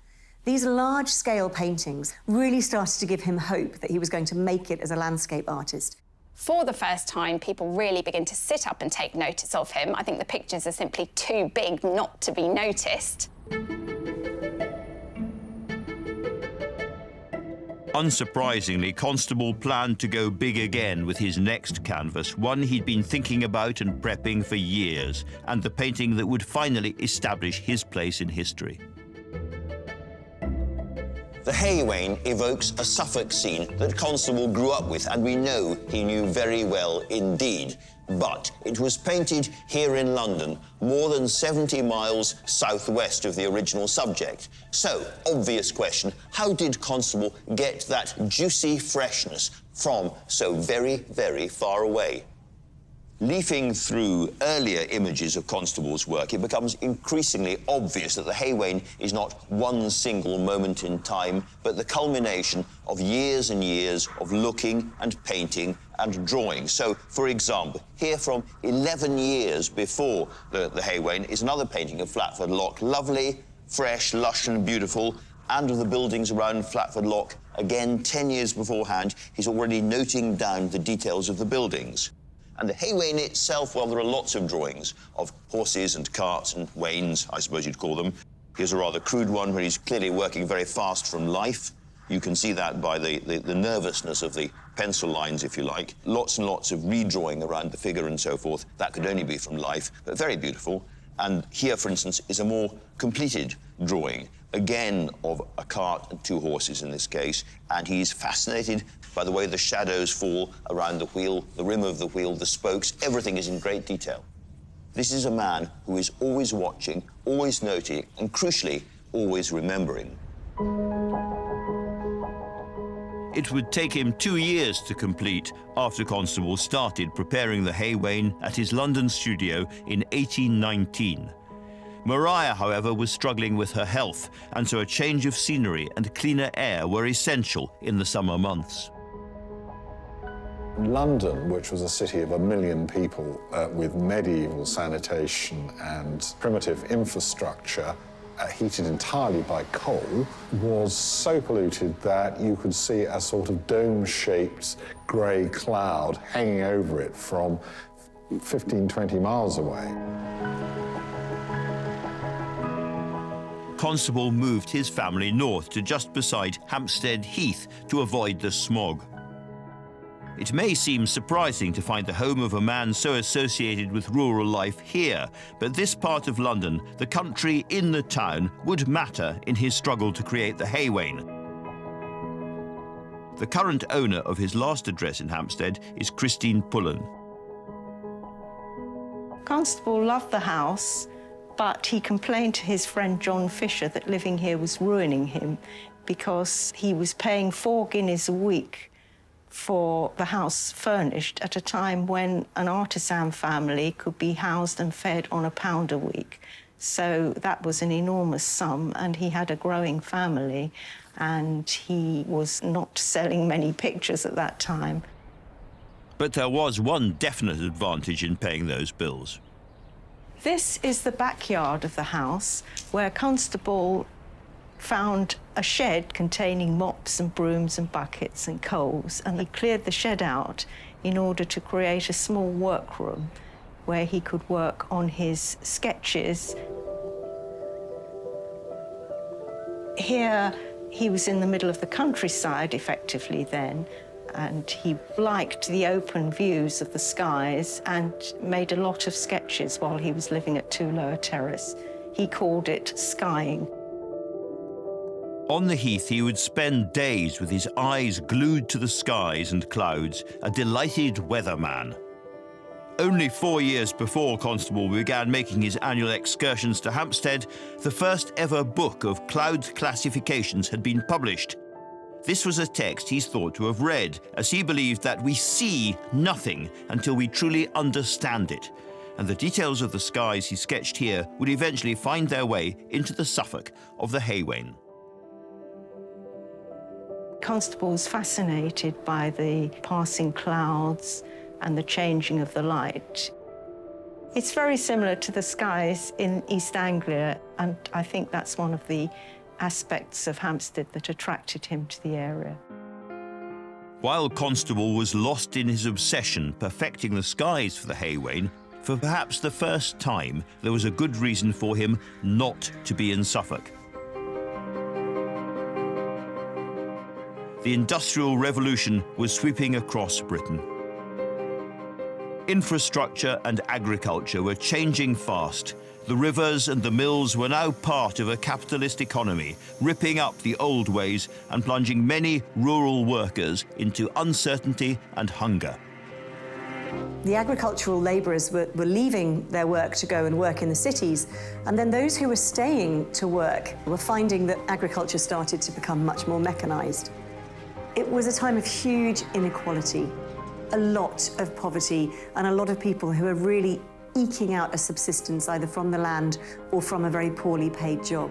These large-scale paintings really started to give him hope that he was going to make it as a landscape artist. For the first time, people really begin to sit up and take notice of him. I think the pictures are simply too big not to be noticed. Unsurprisingly, Constable planned to go big again with his next canvas, one he'd been thinking about and prepping for years, and the painting that would finally establish his place in history. The Wain evokes a Suffolk scene that Constable grew up with, and we know he knew very well indeed. But it was painted here in London, more than 70 miles southwest of the original subject. So, obvious question, how did Constable get that juicy freshness from so very, very far away? Leafing through earlier images of Constable's work, it becomes increasingly obvious that the Wain is not one single moment in time, but the culmination of years and years of looking and painting and drawing. So, for example, here from 11 years before the Wain is another painting of Flatford Lock, lovely, fresh, lush and beautiful, and of the buildings around Flatford Lock, again 10 years beforehand, he's already noting down the details of the buildings. And the Wain itself, well, there are lots of drawings of horses and carts and wains, I suppose you'd call them. Here's a rather crude one where he's clearly working very fast from life. You can see that by the nervousness of the pencil lines, if you like. Lots and lots of redrawing around the figure and so forth. That could only be from life, but very beautiful. And here, for instance, is a more completed drawing, again of a cart and two horses in this case, and he's fascinated by the way the shadows fall around the wheel, the rim of the wheel, the spokes, everything is in great detail. This is a man who is always watching, always noting, and crucially, always remembering. It would take him 2 years to complete after Constable started preparing the Hay Wain at his London studio in 1819. Maria, however, was struggling with her health, and so a change of scenery and cleaner air were essential in the summer months. London, which was a city of 1 million people with medieval sanitation and primitive infrastructure, heated entirely by coal, was so polluted that you could see a sort of dome-shaped grey cloud hanging over it from 15, 20 miles away. Constable moved his family north to just beside Hampstead Heath to avoid the smog. It may seem surprising to find the home of a man so associated with rural life here, but this part of London, the country in the town, would matter in his struggle to create the Hay Wain. The current owner of his last address in Hampstead is Christine Pullen. Constable loved the house, but he complained to his friend John Fisher that living here was ruining him because he was paying 4 guineas a week for the house furnished at a time when an artisan family could be housed and fed on £1 a week. So that was an enormous sum, and he had a growing family, and he was not selling many pictures at that time. But there was one definite advantage in paying those bills. This is the backyard of the house, where Constable found a shed containing mops and brooms and buckets and coals, and he cleared the shed out in order to create a small workroom where he could work on his sketches. Here, he was in the middle of the countryside, effectively, then, and he liked the open views of the skies and made a lot of sketches while he was living at 2 Lower Terrace. He called it skying. On the heath, he would spend days with his eyes glued to the skies and clouds, a delighted weatherman. Only 4 years before Constable began making his annual excursions to Hampstead, the first ever book of cloud classifications had been published. This was a text he's thought to have read, as he believed that we see nothing until we truly understand it, and the details of the skies he sketched here would eventually find their way into the Suffolk of the Hay Wain. Constable was fascinated by the passing clouds and the changing of the light. It's very similar to the skies in East Anglia, and I think that's one of the aspects of Hampstead that attracted him to the area. While Constable was lost in his obsession perfecting the skies for the Hay Wain, for perhaps the first time, there was a good reason for him not to be in Suffolk. The Industrial Revolution was sweeping across Britain. Infrastructure and agriculture were changing fast. The rivers and the mills were now part of a capitalist economy, ripping up the old ways and plunging many rural workers into uncertainty and hunger. The agricultural labourers were leaving their work to go and work in the cities, and then those who were staying to work were finding that agriculture started to become much more mechanised. It was a time of huge inequality, a lot of poverty, and a lot of people who were really eking out a subsistence either from the land or from a very poorly paid job.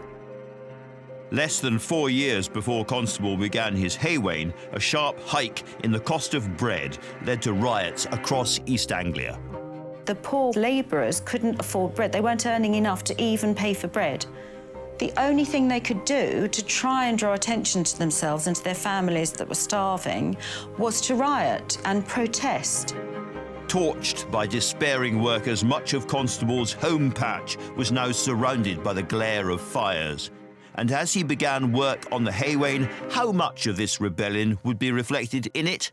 Less than 4 years before Constable began his Hay Wain, a sharp hike in the cost of bread led to riots across East Anglia. The poor labourers couldn't afford bread. They weren't earning enough to even pay for bread. The only thing they could do to try and draw attention to themselves and to their families that were starving was to riot and protest. Torched by despairing workers, much of Constable's home patch was now surrounded by the glare of fires. And as he began work on the Hay Wain, how much of this rebellion would be reflected in it?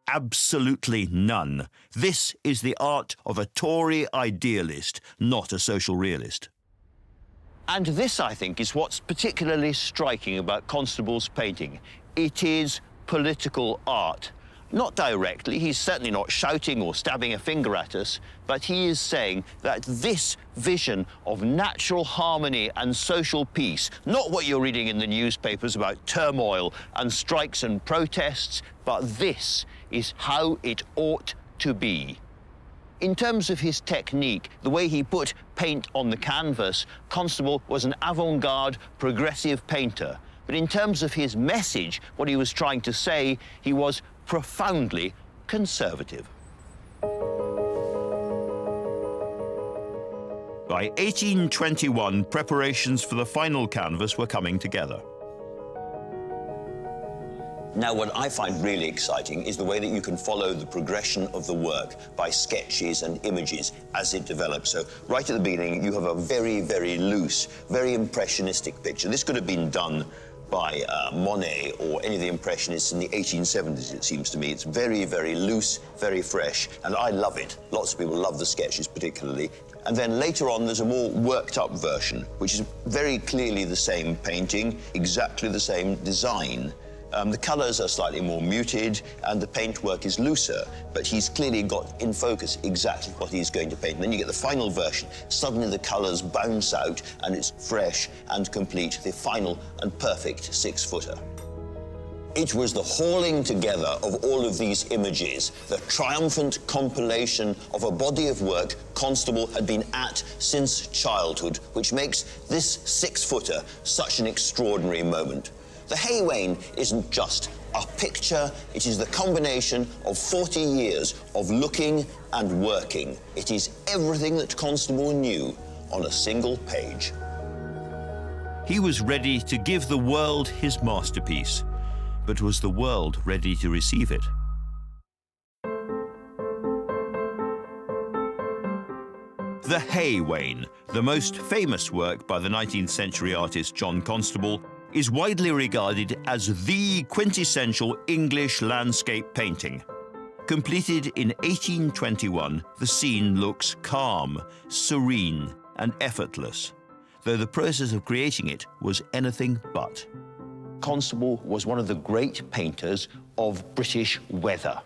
Absolutely none. This is the art of a Tory idealist, not a social realist. And this, I think, is what's particularly striking about Constable's painting. It is political art. Not directly, he's certainly not shouting or stabbing a finger at us, but he is saying that this vision of natural harmony and social peace, not what you're reading in the newspapers about turmoil and strikes and protests, but this is how it ought to be. In terms of his technique, the way he put paint on the canvas, Constable was an avant-garde, progressive painter. But in terms of his message, what he was trying to say, he was profoundly conservative. By 1821, preparations for the final canvas were coming together. Now, what I find really exciting is the way that you can follow the progression of the work by sketches and images as it develops. So right at the beginning, you have a very, very loose, very impressionistic picture. This could have been done by Monet or any of the Impressionists in the 1870s, it seems to me. It's very, very loose, very fresh, and I love it. Lots of people love the sketches particularly. And then later on, there's a more worked-up version, which is very clearly the same painting, exactly the same design. The colours are slightly more muted and the paintwork is looser, but he's clearly got in focus exactly what he's going to paint. And then you get the final version. Suddenly the colours bounce out and it's fresh and complete, the final and perfect six-footer. It was the hauling together of all of these images, the triumphant compilation of a body of work Constable had been at since childhood, which makes this six-footer such an extraordinary moment. The Wain isn't just a picture, it is the combination of 40 years of looking and working. It is everything that Constable knew on a single page. He was ready to give the world his masterpiece, but was the world ready to receive it? The Wain, the most famous work by the 19th century artist John Constable, is widely regarded as the quintessential English landscape painting. Completed in 1821, the scene looks calm, serene, and effortless, though the process of creating it was anything but. Constable was one of the great painters of British weather.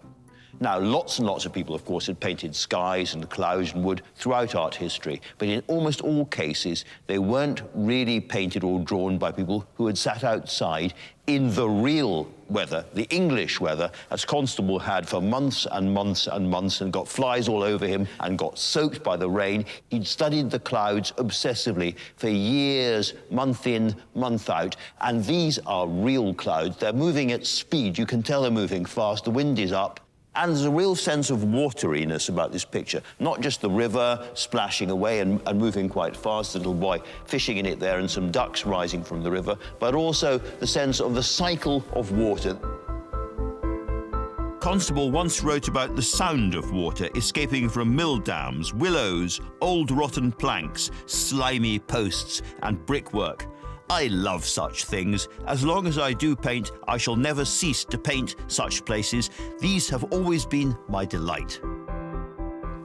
Now, lots and lots of people, of course, had painted skies and clouds and wood throughout art history, but in almost all cases, they weren't really painted or drawn by people who had sat outside in the real weather, the English weather, as Constable had for months and months and months and got flies all over him and got soaked by the rain. He'd studied the clouds obsessively for years, month in, month out, and these are real clouds. They're moving at speed. You can tell they're moving fast. The wind is up. And there's a real sense of wateriness about this picture, not just the river splashing away and moving quite fast, the little boy fishing in it there and some ducks rising from the river, but also the sense of the cycle of water. Constable once wrote about the sound of water escaping from mill dams, willows, old rotten planks, slimy posts and brickwork. I love such things. As long as I do paint, I shall never cease to paint such places. These have always been my delight.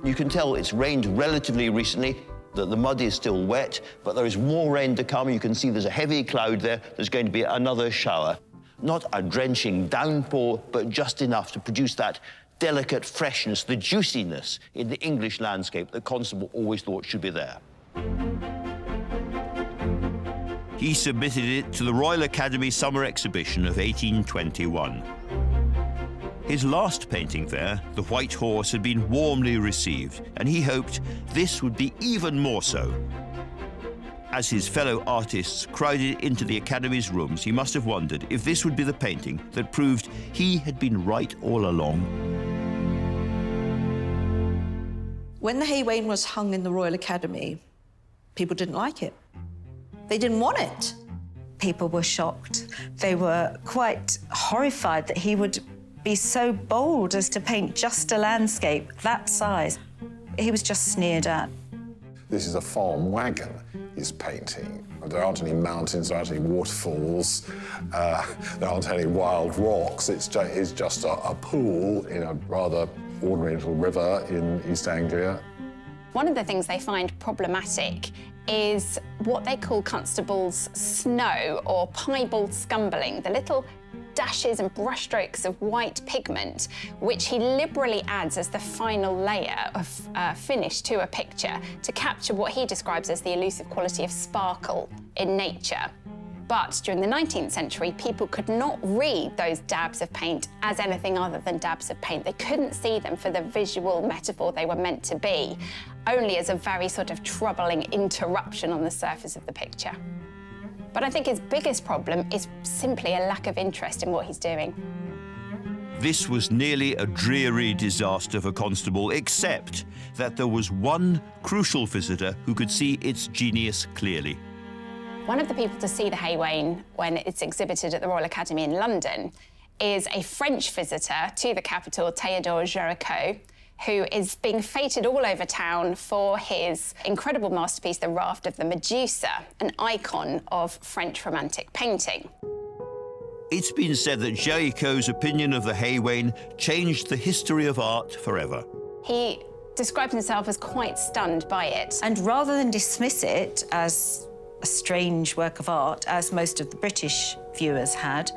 You can tell it's rained relatively recently, that the mud is still wet, but there is more rain to come. You can see there's a heavy cloud there. There's going to be another shower. Not a drenching downpour, but just enough to produce that delicate freshness, the juiciness in the English landscape that Constable always thought should be there. He submitted it to the Royal Academy Summer Exhibition of 1821. His last painting there, The White Horse, had been warmly received, and he hoped this would be even more so. As his fellow artists crowded into the Academy's rooms, he must have wondered if this would be the painting that proved he had been right all along. When the Wain was hung in the Royal Academy, people didn't like it. They didn't want it. People were shocked. They were quite horrified that he would be so bold as to paint just a landscape that size. He was just sneered at. This is a farm wagon he's painting. There aren't any mountains, there aren't any waterfalls, there aren't any wild rocks. It's just a pool in a rather ordinary little river in East Anglia. One of the things they find problematic is what they call Constable's snow or piebald scumbling, the little dashes and brushstrokes of white pigment, which he liberally adds as the final layer of finish to a picture to capture what he describes as the elusive quality of sparkle in nature. But during the 19th century, people could not read those dabs of paint as anything other than dabs of paint. They couldn't see them for the visual metaphor they were meant to be, only as a very sort of troubling interruption on the surface of the picture. But I think his biggest problem is simply a lack of interest in what he's doing. This was nearly a dreary disaster for Constable, except that there was one crucial visitor who could see its genius clearly. One of the people to see the Wain when it's exhibited at the Royal Academy in London is a French visitor to the capital, Théodore Guernica, who is being feted all over town for his incredible masterpiece, The Raft of the Medusa, an icon of French Romantic painting. It's been said that Guernica's opinion of the Wain changed the history of art forever. He describes himself as quite stunned by it. And rather than dismiss it as a strange work of art, as most of the British viewers had,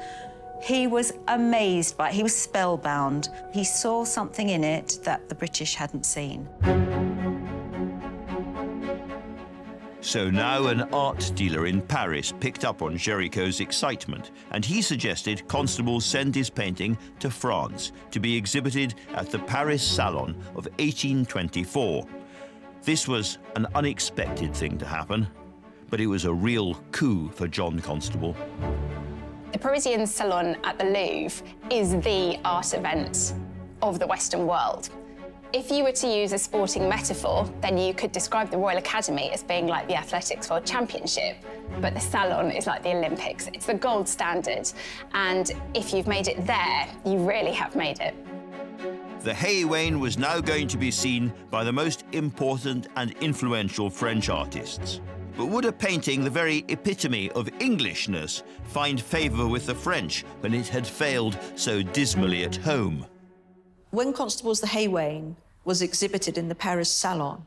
he was amazed by it. He was spellbound. He saw something in it that the British hadn't seen. So now an art dealer in Paris picked up on Guernica's excitement, and he suggested Constable send his painting to France to be exhibited at the Paris Salon of 1824. This was an unexpected thing to happen, but it was a real coup for John Constable. The Parisian Salon at the Louvre is the art event of the Western world. If you were to use a sporting metaphor, then you could describe the Royal Academy as being like the Athletics World Championship, but the Salon is like the Olympics. It's the gold standard, and if you've made it there, you really have made it. The Wain was now going to be seen by the most important and influential French artists. But would a painting, the very epitome of Englishness, find favour with the French when it had failed so dismally at home? When Constable's The Wain was exhibited in the Paris Salon,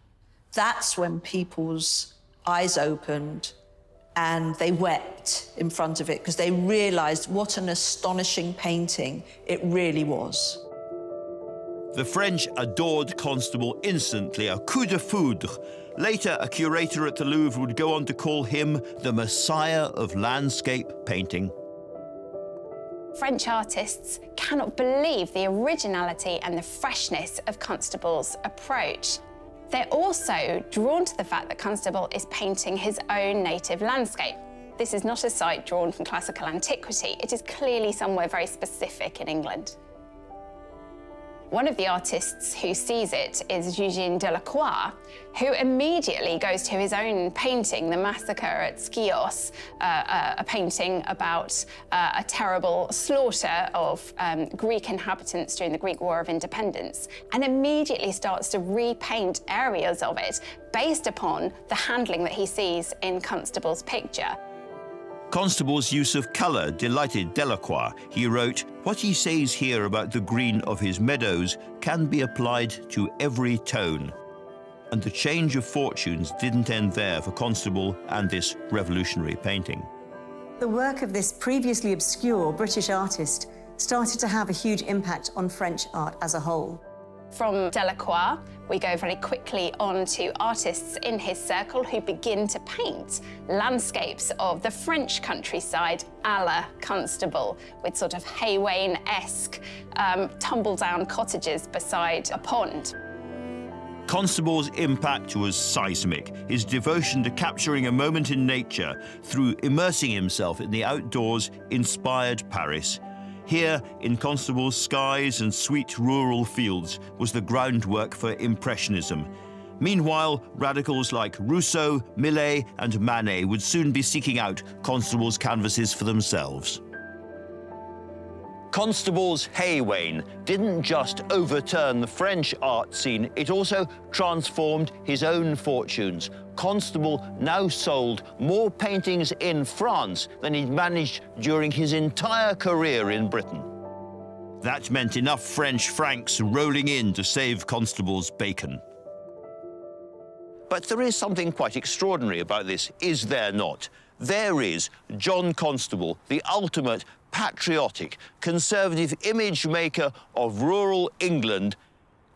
that's when people's eyes opened and they wept in front of it because they realised what an astonishing painting it really was. The French adored Constable instantly, a coup de foudre. Later, a curator at the Louvre would go on to call him the Messiah of landscape painting. French artists cannot believe the originality and the freshness of Constable's approach. They're also drawn to the fact that Constable is painting his own native landscape. This is not a site drawn from classical antiquity. It is clearly somewhere very specific in England. One of the artists who sees it is Eugène Delacroix, who immediately goes to his own painting, The Massacre at Schios, a painting about a terrible slaughter of Greek inhabitants during the Greek War of Independence, and immediately starts to repaint areas of it based upon the handling that he sees in Constable's picture. Constable's use of colour delighted Delacroix. He wrote, "What he says here about the green of his meadows can be applied to every tone." And the change of fortunes didn't end there for Constable and this revolutionary painting. The work of this previously obscure British artist started to have a huge impact on French art as a whole. From Delacroix, we go very quickly on to artists in his circle who begin to paint landscapes of the French countryside a la Constable, with sort of Wain-esque tumble-down cottages beside a pond. Constable's impact was seismic, his devotion to capturing a moment in nature through immersing himself in the outdoors inspired Paris. Here, in Constable's skies and sweet rural fields, was the groundwork for Impressionism. Meanwhile, radicals like Rousseau, Millet and Manet would soon be seeking out Constable's canvases for themselves. Constable's Wain didn't just overturn the French art scene, it also transformed his own fortunes. Constable now sold more paintings in France than he'd managed during his entire career in Britain. That meant enough French francs rolling in to save Constable's bacon. But there is something quite extraordinary about this, is there not? There is John Constable, the ultimate patriotic, conservative image maker of rural England,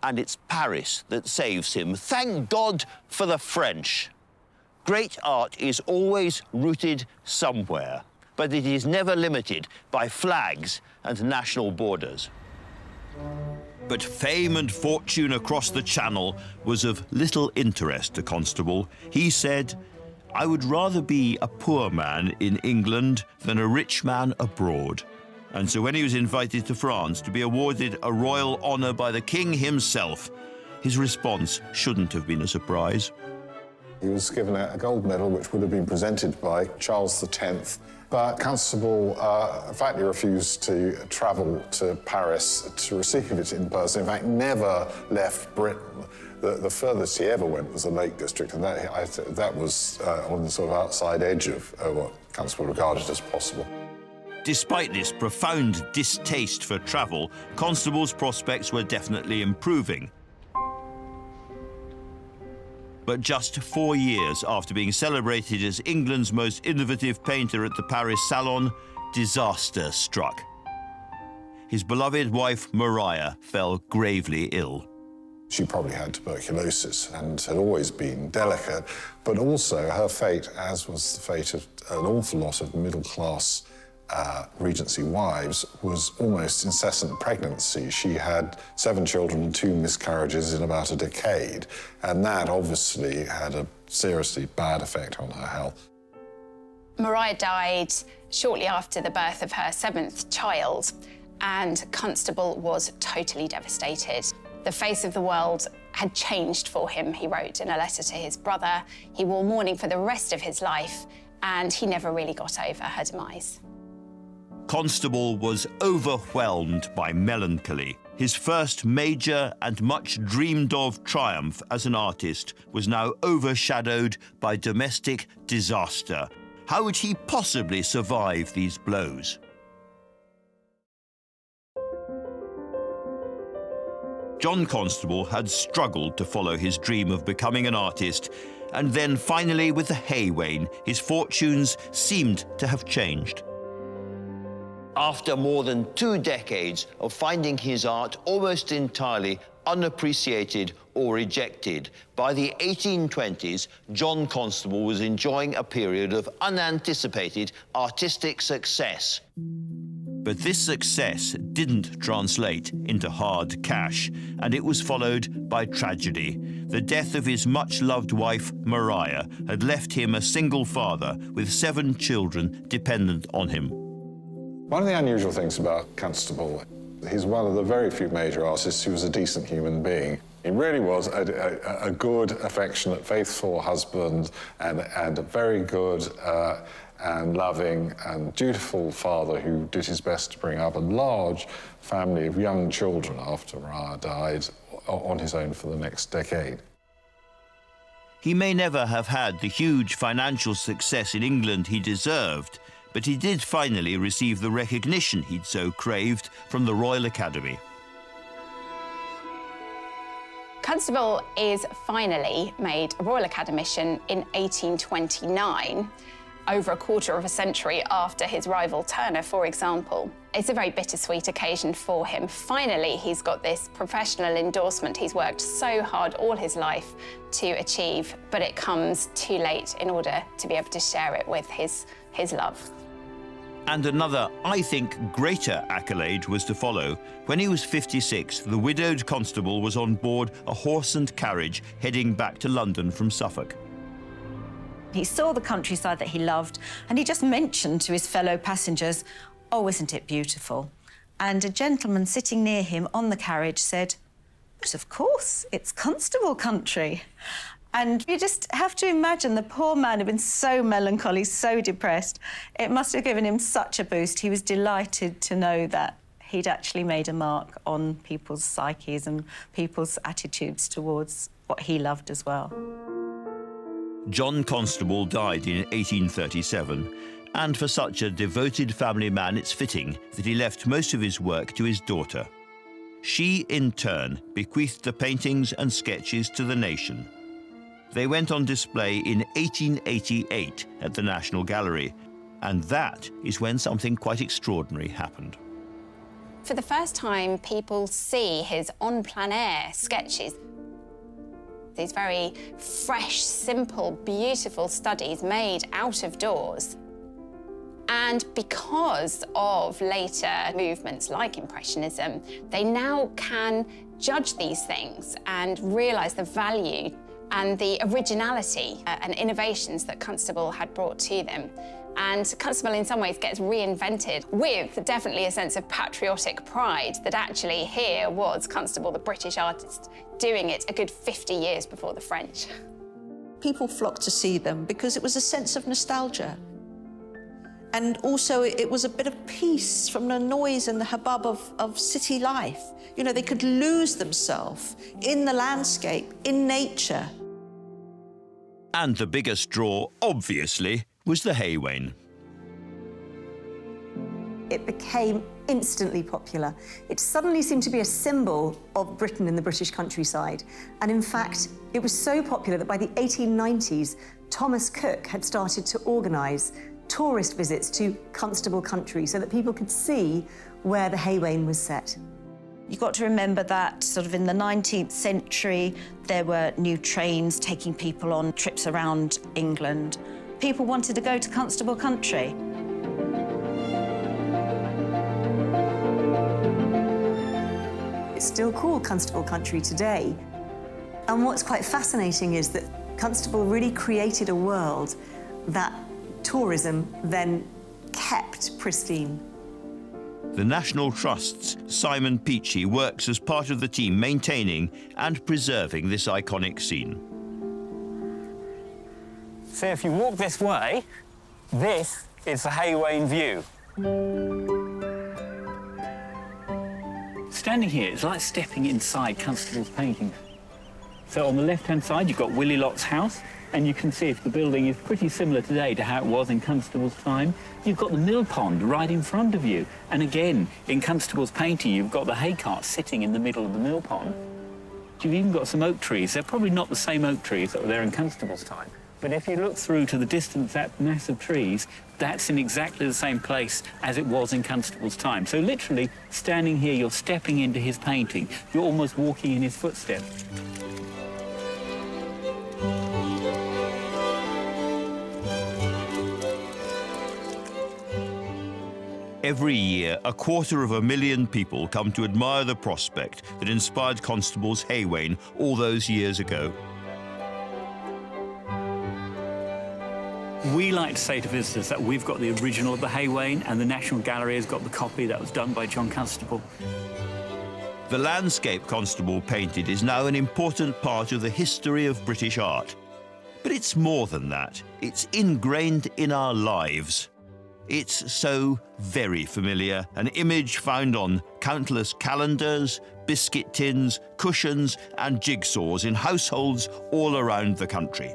and it's Paris that saves him. Thank God for the French. Great art is always rooted somewhere, but it is never limited by flags and national borders. But fame and fortune across the Channel was of little interest to Constable. He said, "I would rather be a poor man in England than a rich man abroad." And so when he was invited to France to be awarded a royal honour by the king himself, his response shouldn't have been a surprise. He was given a gold medal, which would have been presented by Charles X, but Constable fatally refused to travel to Paris to receive it in person. In fact, never left Britain. The furthest he ever went was the Lake District, and that was on the sort of outside edge of what Constable regarded as possible. Despite this profound distaste for travel, Constable's prospects were definitely improving. But just 4 years after being celebrated as England's most innovative painter at the Paris Salon, disaster struck. His beloved wife, Maria, fell gravely ill. She probably had tuberculosis and had always been delicate, but also her fate, as was the fate of an awful lot of middle-class Regency wives, was almost incessant pregnancy. She had 7 children and 2 miscarriages in about a decade, and that obviously had a seriously bad effect on her health. Maria died shortly after the birth of her 7th child, and Constable was totally devastated. The face of the world had changed for him, he wrote in a letter to his brother. He wore mourning for the rest of his life, and he never really got over her demise. Constable was overwhelmed by melancholy. His first major and much dreamed of triumph as an artist was now overshadowed by domestic disaster. How would he possibly survive these blows? John Constable had struggled to follow his dream of becoming an artist, and then finally with the hay wain, his fortunes seemed to have changed. After more than 2 decades of finding his art almost entirely unappreciated or rejected, by the 1820s, John Constable was enjoying a period of unanticipated artistic success. But this success didn't translate into hard cash, and it was followed by tragedy. The death of his much-loved wife, Maria, had left him a single father with 7 children dependent on him. One of the unusual things about Constable, he's one of the very few major artists who was a decent human being. He really was a good, affectionate, faithful husband and a very good and loving and dutiful father who did his best to bring up a large family of young children after Maria died on his own for the next decade. He may never have had the huge financial success in England he deserved, but he did finally receive the recognition he'd so craved from the Royal Academy. Constable is finally made a Royal Academician in 1829, over a quarter of a century after his rival Turner, for example. It's a very bittersweet occasion for him. Finally, he's got this professional endorsement he's worked so hard all his life to achieve, but it comes too late in order to be able to share it with his love. And another, I think, greater accolade was to follow. When he was 56, the widowed Constable was on board a horse and carriage heading back to London from Suffolk. He saw the countryside that he loved, and he just mentioned to his fellow passengers, "Oh, isn't it beautiful?" And a gentleman sitting near him on the carriage said, "But of course, it's Constable country." And you just have to imagine the poor man had been so melancholy, so depressed. It must have given him such a boost. He was delighted to know that he'd actually made a mark on people's psyches and people's attitudes towards what he loved as well. John Constable died in 1837, and for such a devoted family man, it's fitting that he left most of his work to his daughter. She, in turn, bequeathed the paintings and sketches to the nation. They went on display in 1888 at the National Gallery, And that is when something quite extraordinary happened. For the first time, people see his en plein air sketches. These very fresh, simple, beautiful studies made out of doors. And because of later movements like Impressionism, they now can judge these things and realise the value and the originality and innovations that Constable had brought to them. And Constable, in some ways, gets reinvented with definitely a sense of patriotic pride that actually here was Constable, the British artist, doing it a good 50 years before the French. People flocked to see them because it was a sense of nostalgia. And also it was a bit of peace from the noise and the hubbub of city life. You know, they could lose themselves in the landscape, in nature. And the biggest draw, obviously, was the hay wain. It became instantly popular. It suddenly seemed to be a symbol of Britain in the British countryside. And in fact, it was so popular that by the 1890s, Thomas Cook had started to organise tourist visits to Constable country so that people could see where the hay wain was set. You've got to remember that sort of in the 19th century, there were new trains taking people on trips around England. People wanted to go to Constable country. It's still called Constable country today. And what's quite fascinating is that Constable really created a world that tourism then kept pristine. The National Trust's Simon Peachy works as part of the team maintaining and preserving this iconic scene. So if you walk this way, this is the hay wain view. Standing here, it's like stepping inside Constable's paintings. So on the left-hand side, you've got Willie Lott's house, and you can see if the building is pretty similar today to how it was in Constable's time. You've got the mill pond right in front of you. And again, in Constable's painting, you've got the hay cart sitting in the middle of the mill pond. You've even got some oak trees. They're probably not the same oak trees that were there in Constable's time. But if you look through to the distance, that mass of trees, that's in exactly the same place as it was in Constable's time. So literally, standing here, you're stepping into his painting. You're almost walking in his footsteps. Every year, 250,000 people come to admire the prospect that inspired Constable's hay wain all those years ago. We like to say to visitors that we've got the original of the hay wain and the National Gallery has got the copy that was done by John Constable. The landscape Constable painted is now an important part of the history of British art. But it's more than that. It's ingrained in our lives. It's so very familiar, an image found on countless calendars, biscuit tins, cushions and jigsaws in households all around the country.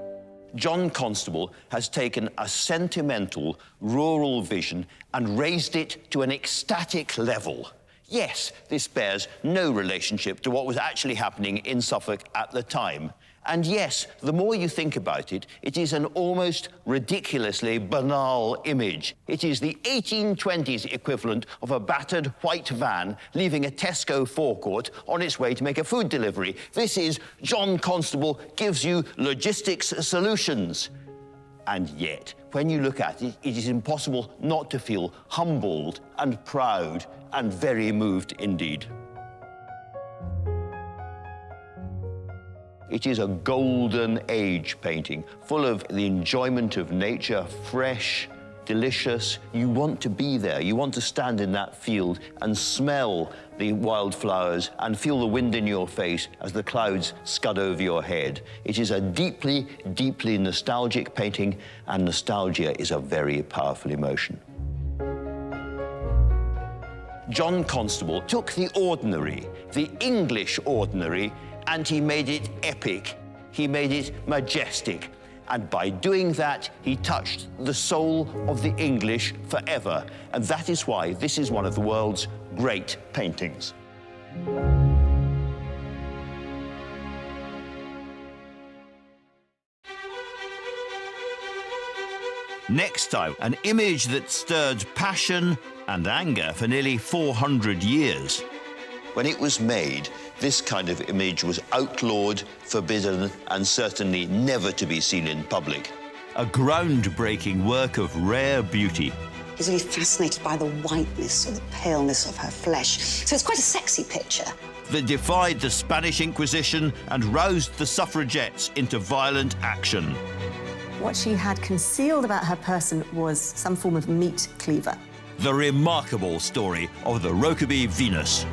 John Constable has taken a sentimental rural vision and raised it to an ecstatic level. Yes, this bears no relationship to what was actually happening in Suffolk at the time. And yes, the more you think about it, it is an almost ridiculously banal image. It is the 1820s equivalent of a battered white van leaving a Tesco forecourt on its way to make a food delivery. This is John Constable gives you logistics solutions. And yet, when you look at it, it is impossible not to feel humbled and proud and very moved indeed. It is a golden age painting, full of the enjoyment of nature, fresh, delicious. You want to be there. You want to stand in that field and smell the wildflowers and feel the wind in your face as the clouds scud over your head. It is a deeply, deeply nostalgic painting, and nostalgia is a very powerful emotion. John Constable took the ordinary, the English ordinary, and he made it epic. He made it majestic. And by doing that, he touched the soul of the English forever. And that is why this is one of the world's great paintings. Next time, an image that stirred passion and anger for nearly 400 years. When it was made, this kind of image was outlawed, forbidden, and certainly never to be seen in public. A groundbreaking work of rare beauty. He's really fascinated by the whiteness or the paleness of her flesh. So it's quite a sexy picture. That defied the Spanish Inquisition and roused the suffragettes into violent action. What she had concealed about her person was some form of meat cleaver. The remarkable story of the Rokeby Venus.